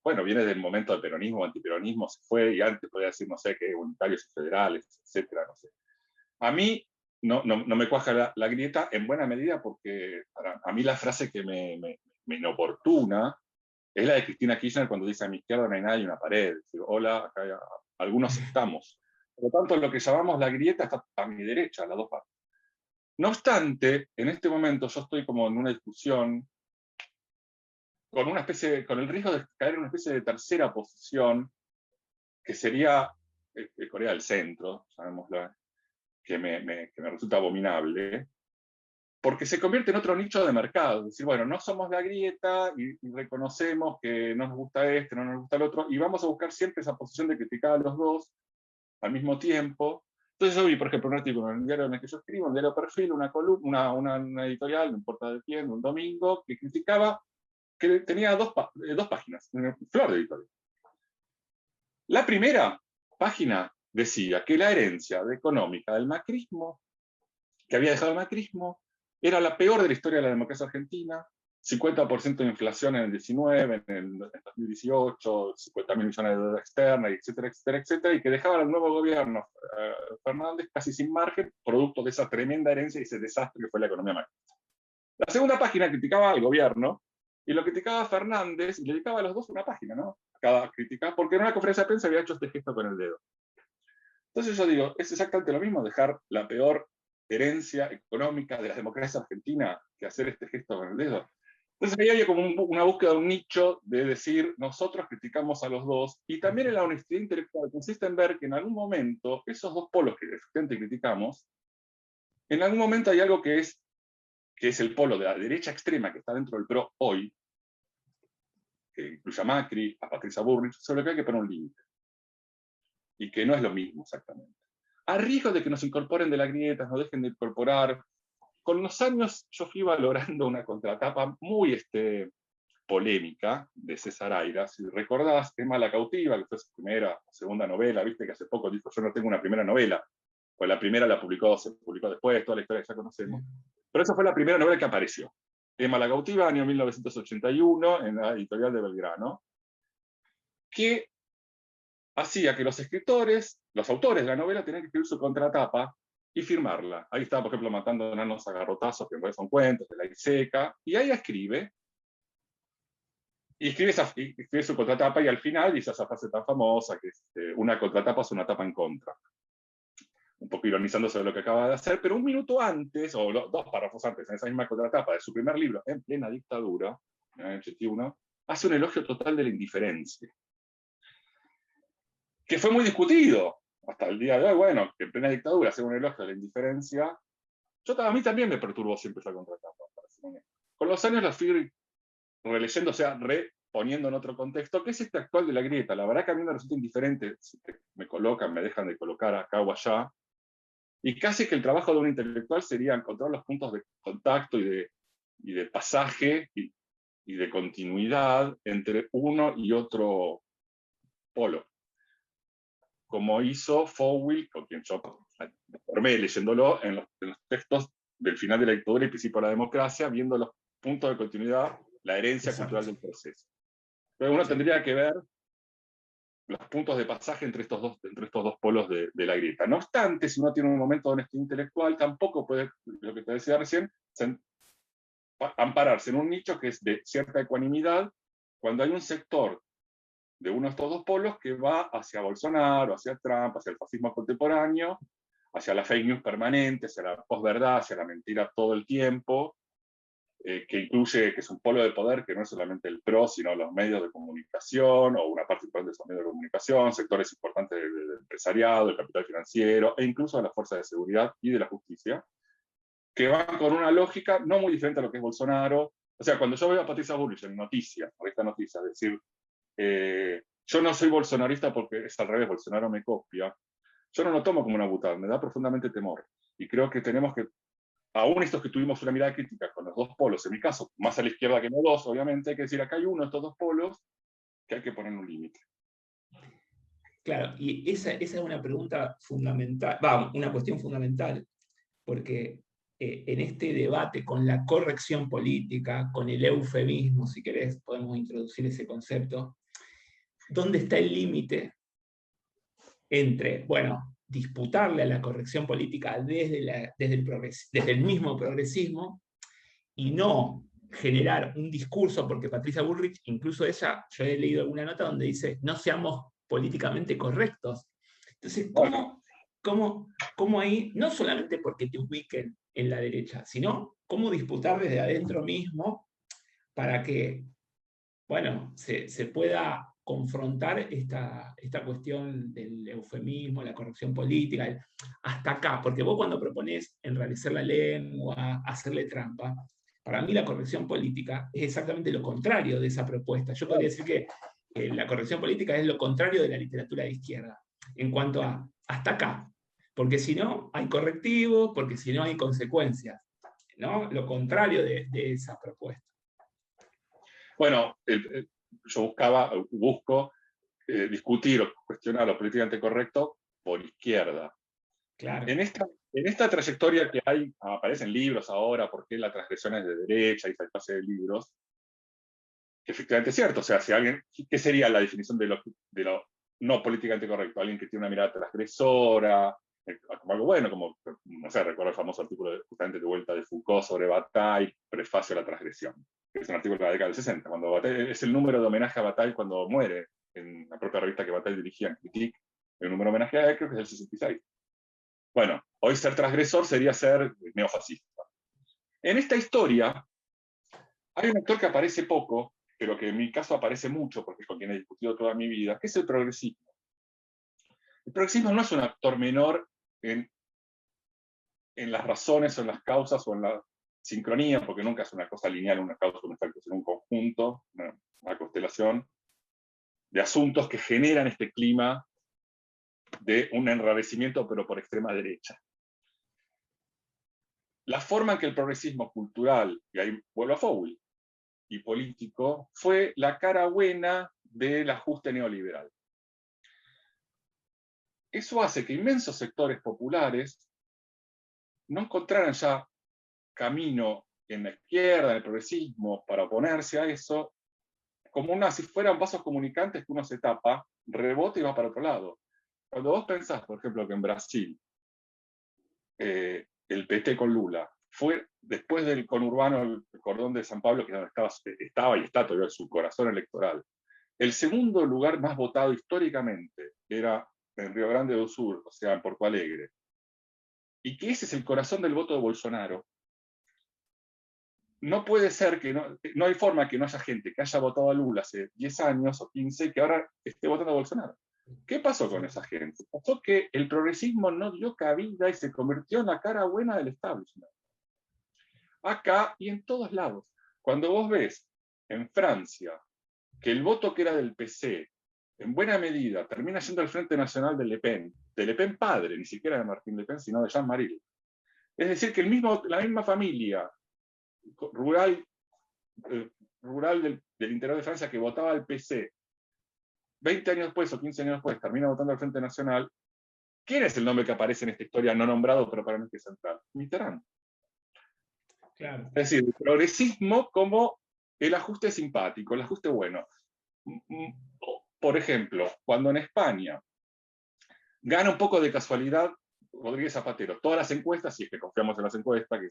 bueno, viene del momento del peronismo, antiperonismo, se fue, y antes podía decir, no sé, que unitarios y federales, etcétera, no sé. A mí no me cuaja la grieta en buena medida porque a mí la frase que me inoportuna es la de Cristina Kirchner cuando dice a mi izquierda no hay nadie, una pared. Digo, hola, acá algunos estamos. Por lo tanto, lo que llamamos la grieta está a mi derecha, a las dos partes. No obstante, en este momento yo estoy como en una discusión con una especie, con el riesgo de caer en una especie de tercera posición, que sería Corea del Centro, llamémoslo, que me resulta abominable, porque se convierte en otro nicho de mercado. Es decir, bueno, no somos la grieta y reconocemos que no nos gusta este, no nos gusta el otro, y vamos a buscar siempre esa posición de criticar a los dos al mismo tiempo. Entonces yo vi, por ejemplo, un artículo en el diario en el que yo escribo, un diario Perfil, una columna, una editorial, no importa de quién, un domingo, que criticaba, que tenía dos páginas, flor de editorial. La primera página decía que la herencia económica del macrismo, que había dejado el macrismo, era la peor de la historia de la democracia argentina, 50% de inflación en el 19, en el 2018, 50.000 millones de deuda externa, etcétera, etcétera, etcétera, y que dejaba al nuevo gobierno Fernández casi sin margen, producto de esa tremenda herencia y ese desastre que fue la economía macrista. La segunda página criticaba al gobierno, y lo criticaba Fernández, y le dedicaba a los dos una página, ¿no? Cada crítica, porque en una conferencia de prensa había hecho este gesto con el dedo. Entonces yo digo, es exactamente lo mismo dejar la peor herencia económica de la democracia argentina que hacer este gesto con el dedo. Entonces ahí había como una búsqueda de un nicho de decir, nosotros criticamos a los dos, y también en la honestidad intelectual consiste en ver que en algún momento esos dos polos que efectivamente criticamos, en algún momento hay algo que es el polo de la derecha extrema que está dentro del PRO hoy, que incluye a Macri, a Patricia Bullrich, sobre lo que hay que poner un límite. Y que no es lo mismo exactamente. A riesgo de que nos incorporen de la grieta, nos dejen de incorporar. Con los años yo fui valorando una contratapa muy polémica de César Aira. Si recordás, Emma la cautiva, que fue su primera o segunda novela, viste que hace poco dijo, yo no tengo una primera novela, pues la primera se publicó después, toda la historia que ya conocemos. Pero esa fue la primera novela que apareció. Emma la cautiva, año 1981, en la editorial de Belgrano, que hacía que los escritores, los autores de la novela, tenían que escribir su contratapa y firmarla. Ahí está, por ejemplo, Matando enanos a garrotazos, que en realidad son cuentos de la Iseca, y ahí escribe, y escribe su contratapa, y al final dice esa frase tan famosa, que es, una contratapa es una tapa en contra. Un poco ironizando sobre lo que acaba de hacer, pero un minuto antes, o dos párrafos antes, en esa misma contratapa de su primer libro, En plena dictadura, en el 81, hace un elogio total de la indiferencia, que fue muy discutido hasta el día de hoy. Bueno, que en plena dictadura hacer un elogio de la indiferencia, a mí también me perturbó siempre esa contratapa. Con los años la fui releyendo, o sea, reponiendo en otro contexto, que es este actual de la grieta. La verdad que a mí me resulta indiferente si me colocan, me dejan de colocar acá o allá, y casi que el trabajo de un intelectual sería encontrar los puntos de contacto y de pasaje y de continuidad entre uno y otro polo, como hizo Fowell, con quien yo me formé leyéndolo en los textos del final de la dictadura y principio de la democracia, viendo los puntos de continuidad, la herencia cultural del proceso. Pero uno tendría que ver los puntos de pasaje entre estos dos polos de la grieta. No obstante, si uno tiene un momento de honestidad intelectual, tampoco puede, lo que te decía recién, ampararse en un nicho que es de cierta ecuanimidad, cuando hay un sector de uno de estos dos polos que va hacia Bolsonaro, hacia Trump, hacia el fascismo contemporáneo, hacia la fake news permanente, hacia la posverdad, hacia la mentira todo el tiempo, que incluye, que es un polo de poder que no es solamente el PRO, sino los medios de comunicación, o una parte importante de esos medios de comunicación, sectores importantes del empresariado, del capital financiero, e incluso de las fuerzas de seguridad y de la justicia, que van con una lógica no muy diferente a lo que es Bolsonaro. O sea, cuando yo veo a Patricia Bullrich en Noticias, revista Noticias, decir, yo no soy bolsonarista porque es al revés, Bolsonaro me copia. yo no lo tomo como una butada, me da profundamente temor. Y creo que tenemos que, aún estos que tuvimos una mirada crítica con los dos polos, en mi caso, más a la izquierda que no dos, obviamente, hay que decir, acá hay uno de estos dos polos que hay que poner un límite. Claro, y esa es una pregunta fundamental, una cuestión fundamental, porque en este debate con la corrección política, con el eufemismo, si querés, podemos introducir ese concepto, ¿dónde está el límite entre, bueno, disputarle a la corrección política desde el mismo progresismo y no generar un discurso, porque Patricia Bullrich, incluso ella, yo he leído alguna nota donde dice, no seamos políticamente correctos. Entonces, ¿cómo ahí, no solamente porque te ubiquen en la derecha, sino cómo disputar desde adentro mismo para que, bueno, se pueda confrontar esta cuestión del eufemismo, la corrección política, hasta acá, porque vos cuando proponés enrarecer la lengua, hacerle trampa, para mí la corrección política es exactamente lo contrario de esa propuesta. Yo podría decir que la corrección política es lo contrario de la literatura de izquierda, en cuanto a hasta acá, porque si no hay correctivo, porque si no hay consecuencias, ¿no? Lo contrario de esa propuesta. Bueno, yo busco discutir o cuestionar lo políticamente correcto por izquierda. Claro. En esta trayectoria que hay, aparecen libros ahora, ¿por qué la transgresión es de derecha? Y esa clase de libros, que efectivamente es cierto. O sea, si alguien, ¿qué sería la definición de lo no políticamente correcto? Alguien que tiene una mirada transgresora, como algo bueno, como, no sé, recuerdo el famoso artículo justamente de vuelta de Foucault sobre Bataille, Prefacio a la transgresión, que es un artículo de la década del 60, cuando Bataille, es el número de homenaje a Bataille cuando muere, en la propia revista que Bataille dirigía en Critique, el número de homenaje a él creo que es el 66. Bueno, hoy ser transgresor sería ser neofascista. En esta historia hay un actor que aparece poco, pero que en mi caso aparece mucho, porque es con quien he discutido toda mi vida, que es el progresismo. El progresismo no es un actor menor en las razones o en las causas o en la sincronía, porque nunca es una cosa lineal, una causa o un efecto, sino un conjunto, una constelación de asuntos que generan este clima de un enrarecimiento, pero por extrema derecha. La forma en que el progresismo cultural, y ahí vuelvo a Fowell, y político, fue la cara buena del ajuste neoliberal. Eso hace que inmensos sectores populares no encontraran ya camino en la izquierda, en el progresismo, para oponerse a eso, como si fueran vasos comunicantes que uno se tapa, rebota y va para otro lado. Cuando vos pensás, por ejemplo, que en Brasil el PT con Lula fue, después del conurbano, el cordón de San Pablo, que es donde estaba y está todavía su corazón electoral, el segundo lugar más votado históricamente era en Río Grande do Sul, o sea, en Porto Alegre, y que ese es el corazón del voto de Bolsonaro. No puede ser que no hay forma que no haya gente que haya votado a Lula hace 10 años o 15 que ahora esté votando a Bolsonaro. ¿Qué pasó con esa gente? Pasó que el progresismo no dio cabida y se convirtió en la cara buena del establishment. Acá y en todos lados. Cuando vos ves en Francia que el voto que era del PC, en buena medida, termina siendo el Frente Nacional de Le Pen padre, ni siquiera de Martín Le Pen, sino de Jean-Marie. Es decir, que la misma familia rural del interior de Francia que votaba al PC, 20 años después o 15 años después, termina votando al Frente Nacional. ¿Quién es el nombre que aparece en esta historia no nombrado, pero para mí que es central? Mitterrand. Claro. Es decir, el progresismo como el ajuste simpático, el ajuste bueno. Por ejemplo, cuando en España gana un poco de casualidad Rodríguez Zapatero, todas las encuestas, si es que confiamos en las encuestas,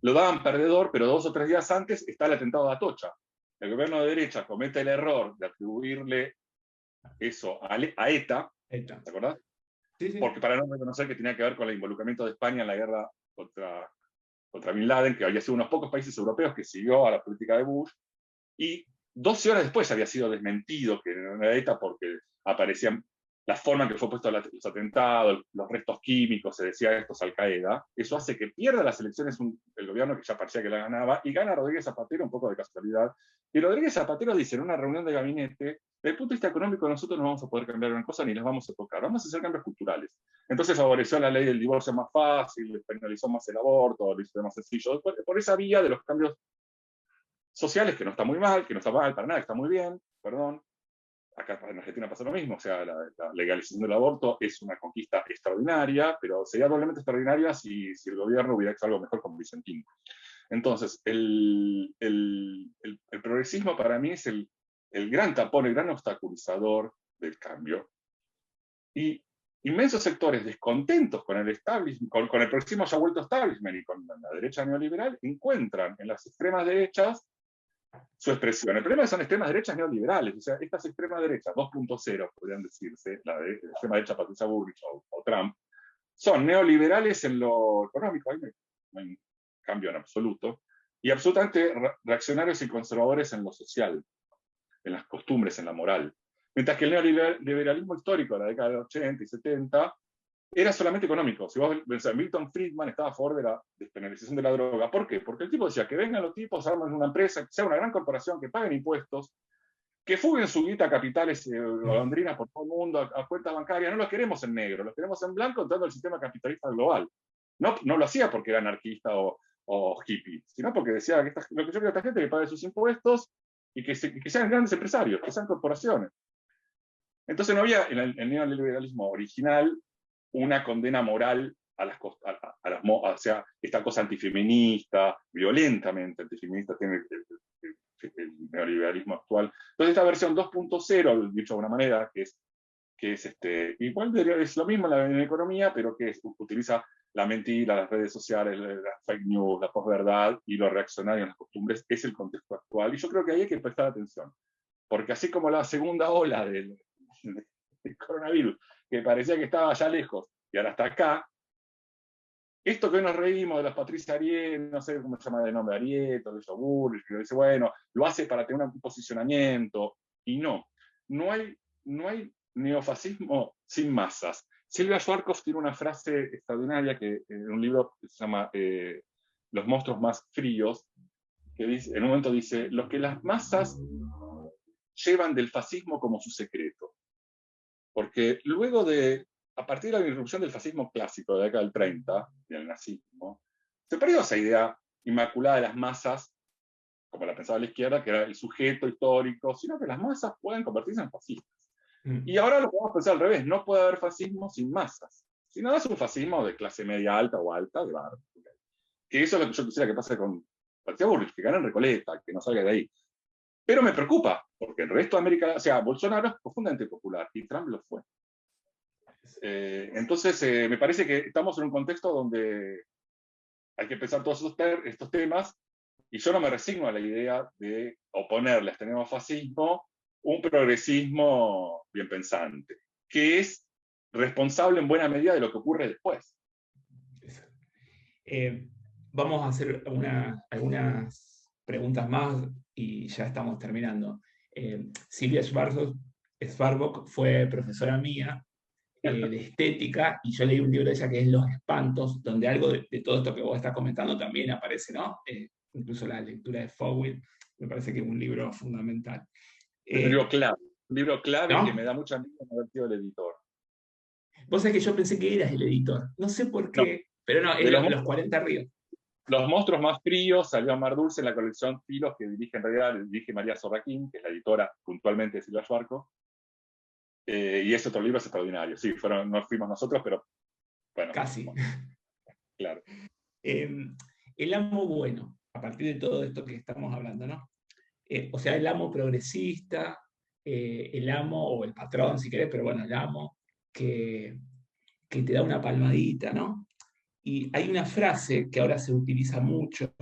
lo daban perdedor, pero 2 o 3 días antes está el atentado de Atocha. El gobierno de derecha comete el error de atribuirle eso a ETA, ¿te acordás? Sí, sí. Porque para no reconocer que tenía que ver con el involucramiento de España en la guerra contra Bin Laden, que había sido unos pocos países europeos que siguió a la política de Bush, y 12 horas después había sido desmentido que no era ETA porque aparecían la forma en que fue puesto los atentados, los restos químicos, se decía esto es Al-Qaeda, eso hace que pierda las elecciones el gobierno que ya parecía que la ganaba, y gana Rodríguez Zapatero un poco de casualidad. Y Rodríguez Zapatero dice en una reunión de gabinete, desde el punto de vista económico nosotros no vamos a poder cambiar una cosa ni las vamos a tocar, vamos a hacer cambios culturales. Entonces favoreció la ley del divorcio más fácil, penalizó más el aborto, lo hizo más sencillo, por esa vía de los cambios sociales, que no está muy mal, que no está mal para nada, está muy bien, perdón. Acá en Argentina pasa lo mismo, o sea, la legalización del aborto es una conquista extraordinaria, pero sería doblemente extraordinaria si el gobierno hubiera hecho algo mejor con Vicentín. Entonces, el progresismo para mí es el gran tapón, el gran obstaculizador del cambio. Y inmensos sectores descontentos con el establishment, con el progresismo ya vuelto establishment y con la derecha neoliberal, encuentran en las extremas derechas su expresión. El problema es que son extremas derechas neoliberales, o sea, estas extremas derechas 2.0, podrían decirse, la extrema derecha Patricia Bullrich o Trump, son neoliberales en lo económico, ahí no hay cambio en absoluto, y absolutamente reaccionarios y conservadores en lo social, en las costumbres, en la moral. Mientras que el neoliberalismo histórico de la década de 80 y 70 era solamente económico. Si vos pensás, Milton Friedman estaba a favor de la despenalización de la droga. ¿Por qué? Porque el tipo decía que vengan los tipos, armen una empresa, que sea una gran corporación, que paguen impuestos, que fuguen su guita a capitales golondrinas por todo el mundo, a cuentas bancarias. No los queremos en negro, los queremos en blanco entrando al sistema capitalista global. No lo hacía porque era anarquista o hippie, sino porque decía que lo que yo quiero a esta gente que pague sus impuestos y que sean grandes empresarios, que sean corporaciones. Entonces no había en el neoliberalismo original una condena moral a las o sea, esta cosa antifeminista, violentamente antifeminista tiene el neoliberalismo actual. Entonces esta versión 2.0, dicho de alguna manera, que es igual es lo mismo en la economía, pero que utiliza la mentira, las redes sociales, la fake news, la posverdad y lo reaccionario en las costumbres, es el contexto actual. Y yo creo que ahí hay que prestar atención, porque así como la segunda ola del coronavirus, que parecía que estaba ya lejos, y ahora está acá, esto que hoy nos reímos de las Patricia Ariel, no sé cómo se llama el nombre, Ariel, de Burrich, que dice, bueno, lo hace para tener un posicionamiento, y no hay neofascismo sin masas. Silvia Schwarzkopf tiene una frase extraordinaria que en un libro que se llama Los monstruos más fríos, que dice, en un momento dice, lo que las masas llevan del fascismo como su secreto. Porque a partir de la irrupción del fascismo clásico de la década del 30, del nazismo, se perdió esa idea inmaculada de las masas, como la pensaba la izquierda, que era el sujeto histórico, sino que las masas pueden convertirse en fascistas. Y ahora lo podemos pensar al revés, no puede haber fascismo sin masas, sino es un fascismo de clase media alta o alta, de barrio. Que eso es lo que yo quisiera que pase con Patricia Bullrich, que gane en Recoleta, que no salga de ahí. Pero me preocupa, porque el resto de América, o sea, Bolsonaro es profundamente popular y Trump lo fue. Entonces, me parece que estamos en un contexto donde hay que pensar todos estos temas, y yo no me resigno a la idea de oponerle a este neofascismo un progresismo bien pensante, que es responsable en buena medida de lo que ocurre después. Vamos a hacer algunas preguntas más y ya estamos terminando. Silvia Schwarzkopf fue profesora mía de estética, y yo leí un libro de ella que es Los Espantos, donde algo de todo esto que vos estás comentando también aparece, ¿no? Incluso la lectura de Fowler, me parece que es un libro fundamental. Un libro clave, ¿no? Que me da mucha envidia no haber sido el editor. Vos sabés que yo pensé que eras el editor, no sé por qué, pero no, es los 40 ríos. Los monstruos más fríos salió a Mar Dulce en la colección Filos, que dirige María Sorraquín, que es la editora puntualmente de Silvia Schwarzkopf. Y ese otro libro es extraordinario. Sí, no fuimos nosotros, pero bueno. Casi. Claro. El amo bueno, a partir de todo esto que estamos hablando, ¿no? O sea, el amo progresista, el amo, o el patrón, si querés, pero bueno, el amo que te da una palmadita, ¿no? Y hay una frase que ahora se utiliza mucho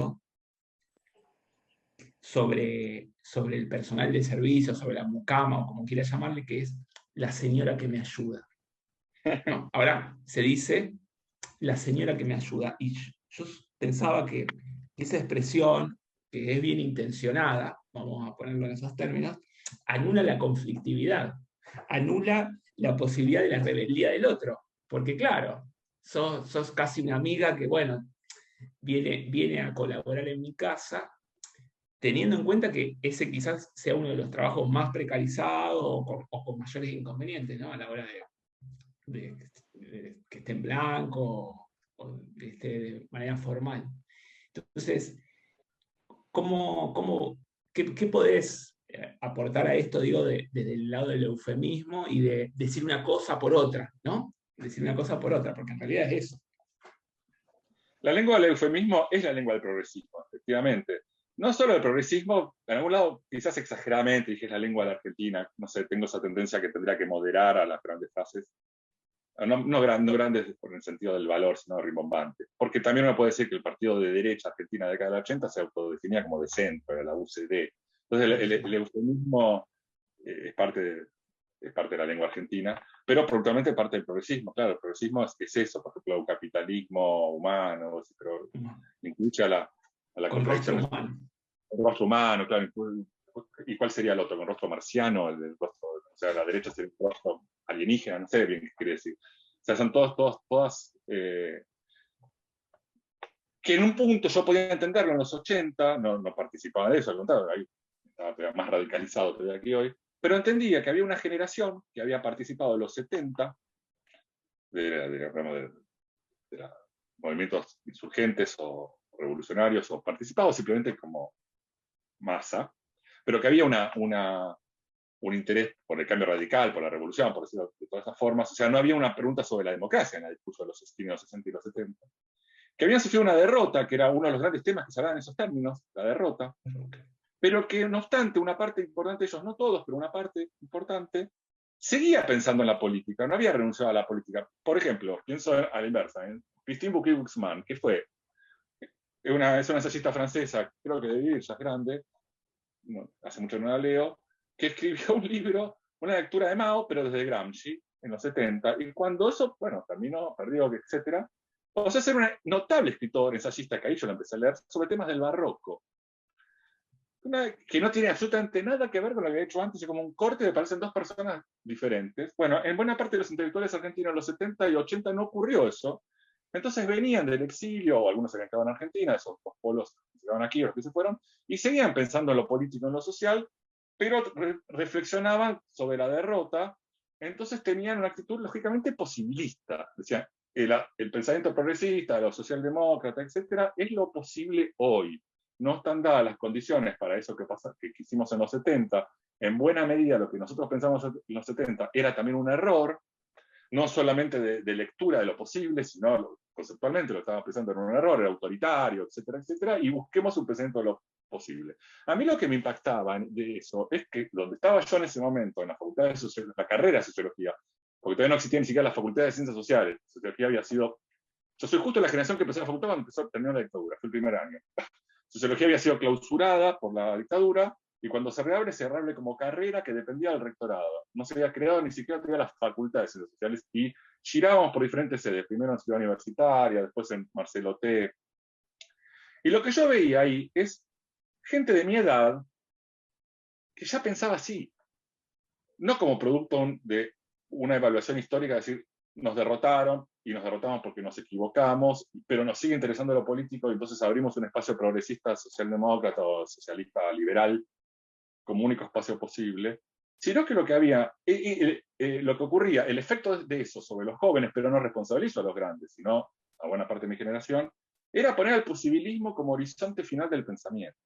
sobre el personal de servicio, sobre la mucama, o como quieras llamarle, que es la señora que me ayuda. ¿No? Ahora se dice la señora que me ayuda. Y yo pensaba que esa expresión, que es bien intencionada, vamos a ponerlo en esos términos, anula la conflictividad, anula la posibilidad de la rebeldía del otro. Porque claro, sos casi una amiga que, bueno, viene a colaborar en mi casa, teniendo en cuenta que ese quizás sea uno de los trabajos más precarizados o con mayores inconvenientes, ¿no? A la hora de que esté en blanco o esté de manera formal. Entonces, qué podés aportar a esto, digo, desde el lado del eufemismo y de decir una cosa por otra, ¿no? Decir una cosa por otra, porque en realidad es eso. La lengua del eufemismo es la lengua del progresismo, efectivamente. No solo del progresismo, en algún lado quizás exageradamente dije es la lengua de la Argentina, no sé, tengo esa tendencia que tendría que moderar a las grandes frases. No grandes por el sentido del valor, sino rimbombantes. Porque también uno puede decir que el partido de derecha argentina de la década del 80 se autodefinía como de centro, era la UCD. Entonces el eufemismo es parte de la lengua argentina, pero brutalmente parte del progresismo. Claro, el progresismo es eso, por ejemplo, un capitalismo humano, pero incluye a la Con rostro contradicción. humano. Con rostro humano, claro. ¿Y cuál sería el otro? Con rostro marciano, el rostro, o sea, la derecha sería un rostro alienígena, no sé bien qué quiere decir. O sea, son todas que en un punto yo podía entenderlo en los 80, no participaba de eso, al contrario, ahí estaba más radicalizado todavía aquí hoy, pero entendía que había una generación que había participado en los 70 de movimientos insurgentes o revolucionarios, o participado simplemente como masa, pero que había un interés por el cambio radical, por la revolución, por decirlo de todas esas formas. O sea, no había una pregunta sobre la democracia en el discurso de los 60 y los 70. Que habían sufrido una derrota, que era uno de los grandes temas que se hablaban en esos términos, la derrota, pero que no obstante, una parte importante de ellos, no todos, pero una parte importante, seguía pensando en la política, no había renunciado a la política. Por ejemplo, pienso a la inversa, en Christine Bouquet-Buxman, que es una ensayista francesa, creo que de vivir, ya es grande, hace mucho que no la leo, que escribió un libro, una lectura de Mao, pero desde Gramsci, en los 70, y cuando eso, bueno, terminó, perdió, etc., pasó a ser una notable escritora, ensayista, que ahí yo la empecé a leer, sobre temas del barroco. Que no tiene absolutamente nada que ver con lo que había hecho antes, y como un corte me parecen dos personas diferentes. Bueno, en buena parte de los intelectuales argentinos en los 70 y 80 no ocurrió eso. Entonces venían del exilio, o algunos habían quedado en Argentina, esos dos polos que se quedaron aquí, o los que se fueron, y seguían pensando en lo político, en lo social, pero reflexionaban sobre la derrota. Entonces tenían una actitud lógicamente posibilista. Decían, el pensamiento progresista, lo socialdemócrata, etcétera, es lo posible hoy. No están dadas las condiciones para eso que hicimos en los 70. En buena medida lo que nosotros pensamos en los 70 era también un error, no solamente de lectura de lo posible, sino conceptualmente lo estaba pensando en un error, era autoritario, etcétera, etcétera, y busquemos un pensamiento de lo posible. A mí lo que me impactaba de eso es que donde estaba yo en ese momento, en la facultad de sociología, la carrera de sociología, porque todavía no existía ni siquiera la facultad de ciencias sociales, sociología había sido, yo soy justo la generación que empezó en la facultad cuando terminó la dictadura, fue el primer año. Sociología había sido clausurada por la dictadura, y cuando se reabre como carrera que dependía del rectorado. No se había creado ni siquiera todavía las facultades de ciencias sociales, y girábamos por diferentes sedes, primero en Ciudad Universitaria, después en Marcelo T. Y lo que yo veía ahí es gente de mi edad que ya pensaba así, no como producto de una evaluación histórica, es decir, nos derrotaron y nos derrotamos porque nos equivocamos, pero nos sigue interesando lo político, y entonces abrimos un espacio progresista, socialdemócrata o socialista liberal como único espacio posible, sino que lo que había, lo que ocurría, el efecto de eso sobre los jóvenes, pero no responsabilizo a los grandes, sino a buena parte de mi generación, era poner al posibilismo como horizonte final del pensamiento.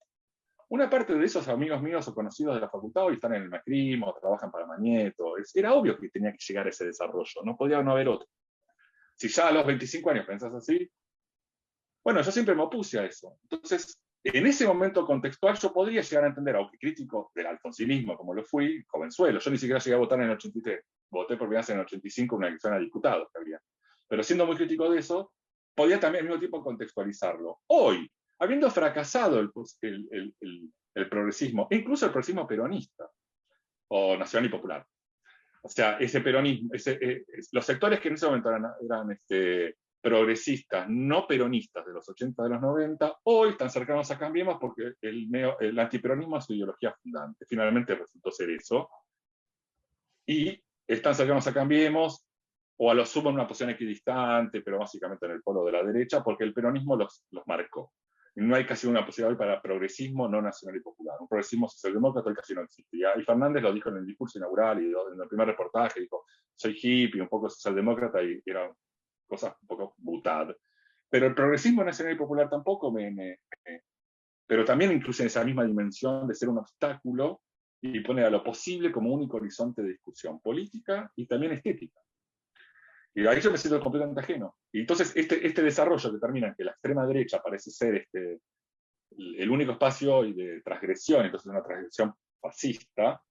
Una parte de esos amigos míos o conocidos de la facultad hoy están en el macrismo, trabajan para Mañeto. Era obvio que tenía que llegar a ese desarrollo, no podía no haber otro. Si ya a los 25 años pensás así, bueno, yo siempre me opuse a eso. Entonces, en ese momento contextual yo podría llegar a entender, aunque crítico del alfonsinismo como lo fui, jovenzuelo, yo ni siquiera llegué a votar en el 83, voté por primera vez en el 85 una elección a diputados que había. Pero siendo muy crítico de eso, podía también al mismo tiempo contextualizarlo. Hoy, habiendo fracasado el progresismo, e incluso el progresismo peronista, o nacional y popular. O sea, ese peronismo, los sectores que en ese momento eran progresistas, no peronistas de los 80, de los 90, hoy están cercanos a Cambiemos porque el antiperonismo es su ideología fundante. Finalmente resultó ser eso. Y están cercanos a Cambiemos, o a lo sumo en una posición equidistante, pero básicamente en el polo de la derecha, porque el peronismo los marcó. Y no hay casi una posibilidad para progresismo no nacional y popular. Un progresismo socialdemócrata hoy casi no existe. Y Fernández lo dijo en el discurso inaugural y en el primer reportaje, dijo, soy hippie, un poco socialdemócrata, y eran cosas un poco butad. Pero el progresismo nacional y popular tampoco pero también incluye en esa misma dimensión de ser un obstáculo y pone a lo posible como único horizonte de discusión política y también estética. Y ahí yo me siento completamente ajeno. Y entonces este desarrollo que termina en que la extrema derecha parece ser el único espacio de transgresión, entonces una transgresión fascista,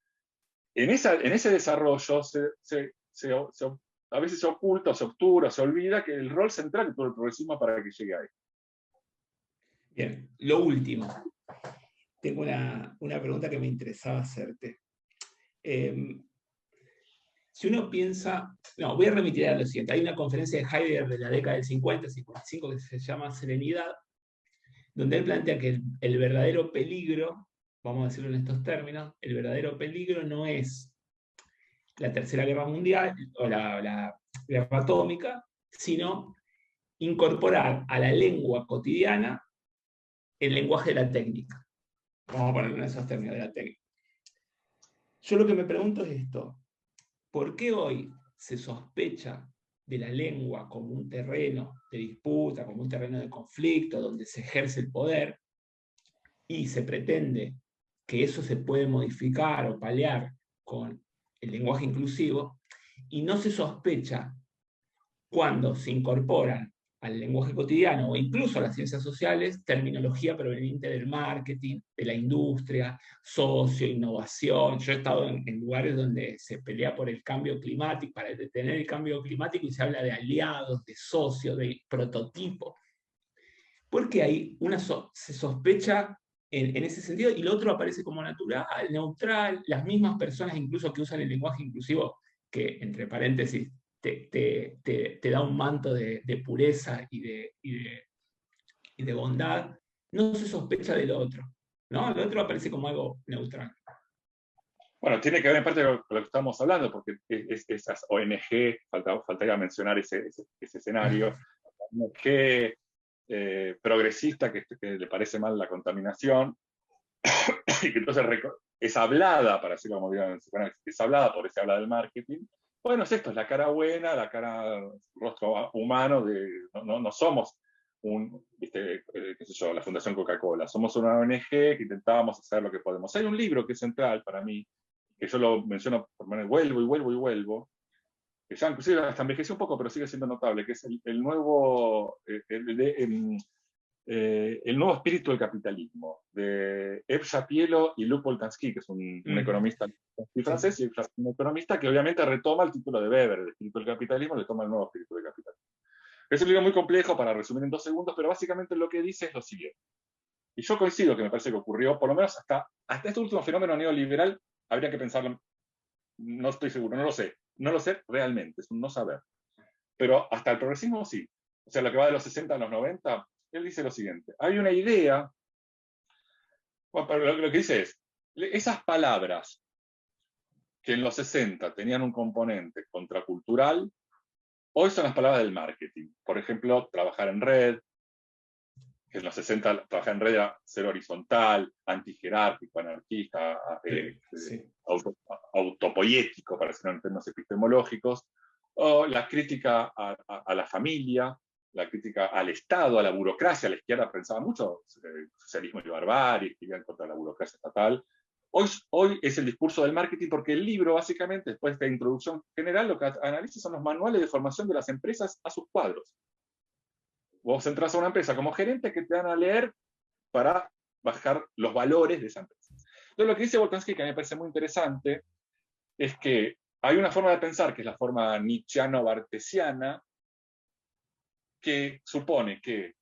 en ese desarrollo a veces se oculta, se obtura, se olvida que el rol central de todo el progresismo para que llegue ahí. Bien, lo último. Tengo una pregunta que me interesaba hacerte. Si uno piensa, no, voy a remitir a lo siguiente. Hay una conferencia de Heidegger de la década del 50, 55, que se llama Serenidad, donde él plantea que el verdadero peligro, vamos a decirlo en estos términos, el verdadero peligro no es la Tercera Guerra Mundial o la guerra atómica, sino incorporar a la lengua cotidiana el lenguaje de la técnica. Vamos a ponerlo en esos términos, de la técnica. Yo lo que me pregunto es esto: ¿por qué hoy se sospecha de la lengua como un terreno de disputa, como un terreno de conflicto, donde se ejerce el poder, y se pretende que eso se puede modificar o paliar con el lenguaje inclusivo, y no se sospecha cuando se incorporan al lenguaje cotidiano o incluso a las ciencias sociales terminología proveniente del marketing, de la industria, socio, innovación? Yo he estado en lugares donde se pelea por el cambio climático, para detener el cambio climático, y se habla de aliados, de socios, de prototipo. Porque ahí se sospecha en ese sentido, y lo otro aparece como natural, neutral, las mismas personas incluso que usan el lenguaje inclusivo, que entre paréntesis te da un manto de pureza y de bondad, no se sospecha del otro, ¿no? El otro aparece como algo neutral. Bueno, tiene que ver en parte con lo que estamos hablando, porque esas ONG, faltaría mencionar ese escenario, ONG progresista que le parece mal la contaminación, y que entonces es hablada, para decirlo como digan, es hablada por ese habla del marketing. Bueno, es esto, es la cara buena, la cara, rostro humano, no somos qué sé yo, la Fundación Coca-Cola, somos una ONG que intentábamos hacer lo que podemos. Hay un libro que es central para mí, que yo lo menciono por manera, vuelvo y vuelvo y vuelvo, que ya inclusive hasta envejeció un poco, pero sigue siendo notable, que es el nuevo, el nuevo espíritu del capitalismo, de Eve Shapielo y Luc Boltanski, que es un economista francés, y un economista que obviamente retoma el título de Weber, el espíritu del capitalismo, le toma el nuevo espíritu del capitalismo. Es un libro muy complejo para resumir en 2 segundos, pero básicamente lo que dice es lo siguiente. Y yo coincido que me parece que ocurrió, por lo menos hasta este último fenómeno neoliberal, habría que pensarlo, no estoy seguro, no lo sé realmente, es un no saber. Pero hasta el progresismo sí. O sea, lo que va de los 60 a los 90, él dice lo siguiente: hay una idea, bueno, pero lo que dice es, esas palabras que en los 60 tenían un componente contracultural, hoy son las palabras del marketing. Por ejemplo, trabajar en red, que en los 60 trabajar en red era ser horizontal, antijerárquico, anarquista, autopoiético, para decirlo en términos epistemológicos, o la crítica a la familia, la crítica al Estado, a la burocracia. La izquierda pensaba mucho socialismo y barbarie, escribían contra la burocracia estatal. Hoy es el discurso del marketing, porque el libro, básicamente, después de esta introducción general, lo que analiza son los manuales de formación de las empresas a sus cuadros. Vos entras a una empresa como gerente que te van a leer para bajar los valores de esa empresa. Entonces, lo que dice Boltanski, que a mí me parece muy interesante, es que hay una forma de pensar, que es la forma nietzscheano-bartesiana, que supone que,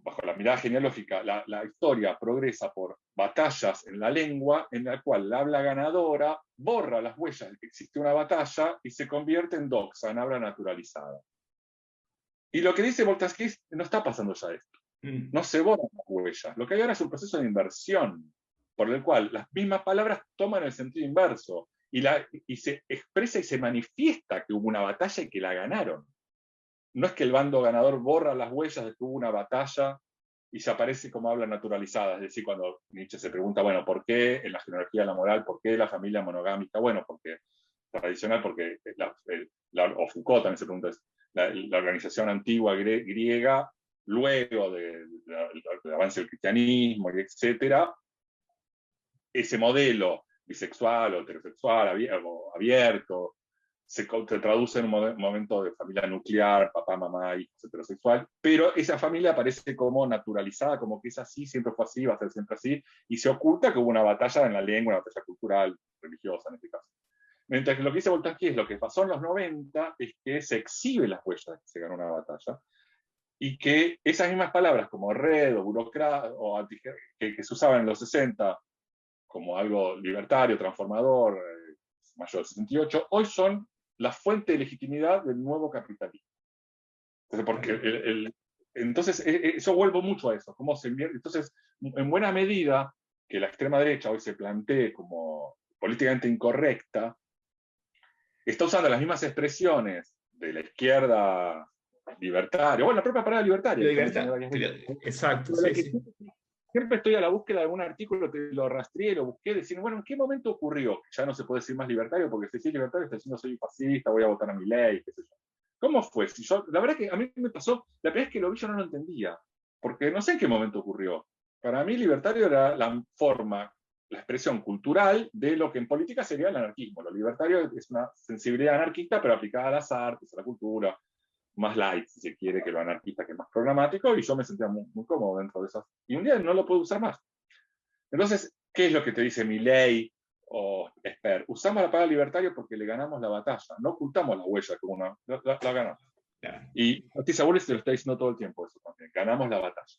bajo la mirada genealógica, la historia progresa por batallas en la lengua, en la cual la habla ganadora borra las huellas de que existe una batalla y se convierte en doxa, en habla naturalizada. Y lo que dice Boltanski es: no está pasando ya esto. No se borran las huellas. Lo que hay ahora es un proceso de inversión, por el cual las mismas palabras toman el sentido inverso. y se expresa y se manifiesta que hubo una batalla y que la ganaron. No es que el bando ganador borra las huellas de que hubo una batalla y se aparece como habla naturalizada. Es decir, cuando Nietzsche se pregunta, bueno, ¿por qué en la genealogía de la moral, por qué la familia monogámica? Bueno, porque tradicional, porque o Foucault también se pregunta, la organización antigua griega, luego del avance del cristianismo, y etcétera, ese modelo bisexual o heterosexual, abierto, se traduce en un momento de familia nuclear, papá, mamá, hijos, heterosexual, pero esa familia aparece como naturalizada, como que es así, siempre fue así, va a ser siempre así, y se oculta que hubo una batalla en la lengua, una batalla cultural, religiosa en este caso. Mientras que lo que dice Boltanqui es lo que pasó en los 90, es que se exhibe las huellas de que se ganó una batalla, y que esas mismas palabras como red o burocracia, o que se usaban en los 60 como algo libertario, transformador, mayo del 68, hoy son la fuente de legitimidad del nuevo capitalismo. Entonces, yo vuelvo mucho a eso, cómo se invierte. Entonces, en buena medida, que la extrema derecha hoy se plantee como políticamente incorrecta, está usando las mismas expresiones de la izquierda libertaria, bueno, la propia palabra libertaria. Exacto, sí, sí. Siempre estoy a la búsqueda de algún artículo, que lo rastreé, lo busqué, decir, bueno, ¿en qué momento ocurrió? Ya no se puede decir más libertario, porque si soy libertario está diciendo soy fascista, voy a votar a mi ley, qué sé yo. ¿Cómo fue? La verdad que a mí me pasó, la primera vez que lo vi yo no lo entendía, porque no sé en qué momento ocurrió. Para mí libertario era la forma, la expresión cultural de lo que en política sería el anarquismo. Lo libertario es una sensibilidad anarquista, pero aplicada a las artes, a la cultura, más light, si se quiere, que lo anarquista, que es más programático, y yo me sentía muy, muy cómodo dentro de esas. Y un día no lo puedo usar más. Entonces, ¿qué es lo que te dice Milley o Esper? Usamos la palabra libertario porque le ganamos la batalla, no ocultamos la huella que uno la ganamos. Y Ortiz Abules te lo está diciendo todo el tiempo eso también, ganamos la batalla.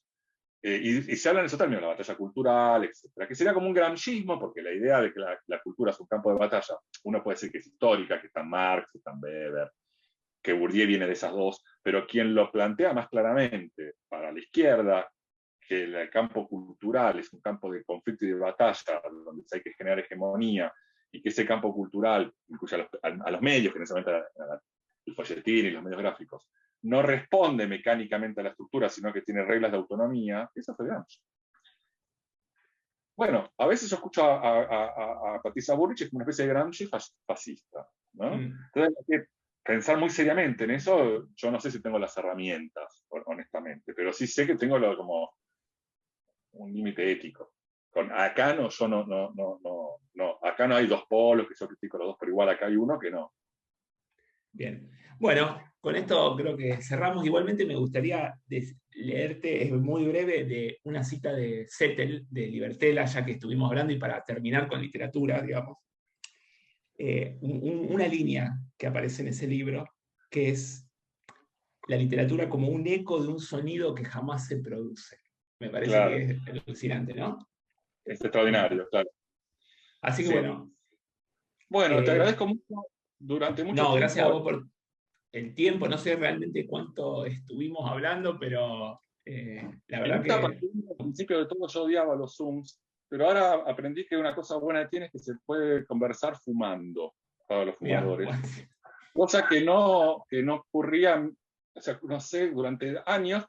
Y se habla en esos términos, la batalla cultural, etcétera, que sería como un gramscismo, porque la idea de que la cultura es un campo de batalla, uno puede decir que es histórica, que está en Marx, que está en Weber, que Bourdieu viene de esas dos, pero quien lo plantea más claramente para la izquierda, que el campo cultural es un campo de conflicto y de batalla, donde hay que generar hegemonía, y que ese campo cultural incluye a los medios, que en ese momento el folletín y los medios gráficos, no responde mecánicamente a la estructura, sino que tiene reglas de autonomía, eso fue Gramsci. Bueno, a veces yo escucho a Patricia Bullrich como una especie de Gramsci fascista, ¿no? Entonces, pensar muy seriamente en eso, yo no sé si tengo las herramientas, honestamente, pero sí sé que tengo como un límite ético. Acá no, yo no, acá no hay dos polos, que yo critico los dos, pero igual acá hay uno que no. Bien. Bueno, con esto creo que cerramos. Igualmente me gustaría leerte, es muy breve, de una cita de Zettel, de Libertela, ya que estuvimos hablando, y para terminar con literatura, digamos. Una línea que aparece en ese libro, que es la literatura como un eco de un sonido que jamás se produce. Me parece Claro. que es alucinante, ¿no? Es extraordinario, claro. Así que sí. Bueno, te agradezco mucho durante mucho tiempo. Gracias a vos por el tiempo. No sé realmente cuánto estuvimos hablando, pero la verdad que... Al principio de todo yo odiaba los Zooms, pero ahora aprendí que una cosa buena tiene es que se puede conversar fumando para los fumadores. Bueno. Cosa que no ocurría, o sea, no sé, durante años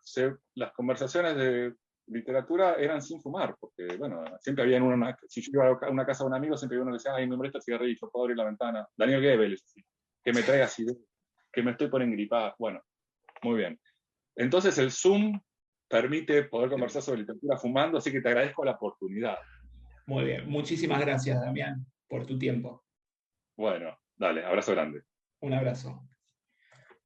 las conversaciones de literatura eran sin fumar, porque, bueno, siempre había si yo iba a una casa de un amigo, siempre había uno que decía, ay, me molesta el cigarrillo, puedo abrir la ventana. Daniel Goebbels, que me trae así, que me estoy por engripar. Bueno, muy bien. Entonces el Zoom permite poder conversar sobre literatura fumando, así que te agradezco la oportunidad. Muy bien, muchísimas gracias, Damián, por tu tiempo. Bueno, dale, abrazo grande. Un abrazo.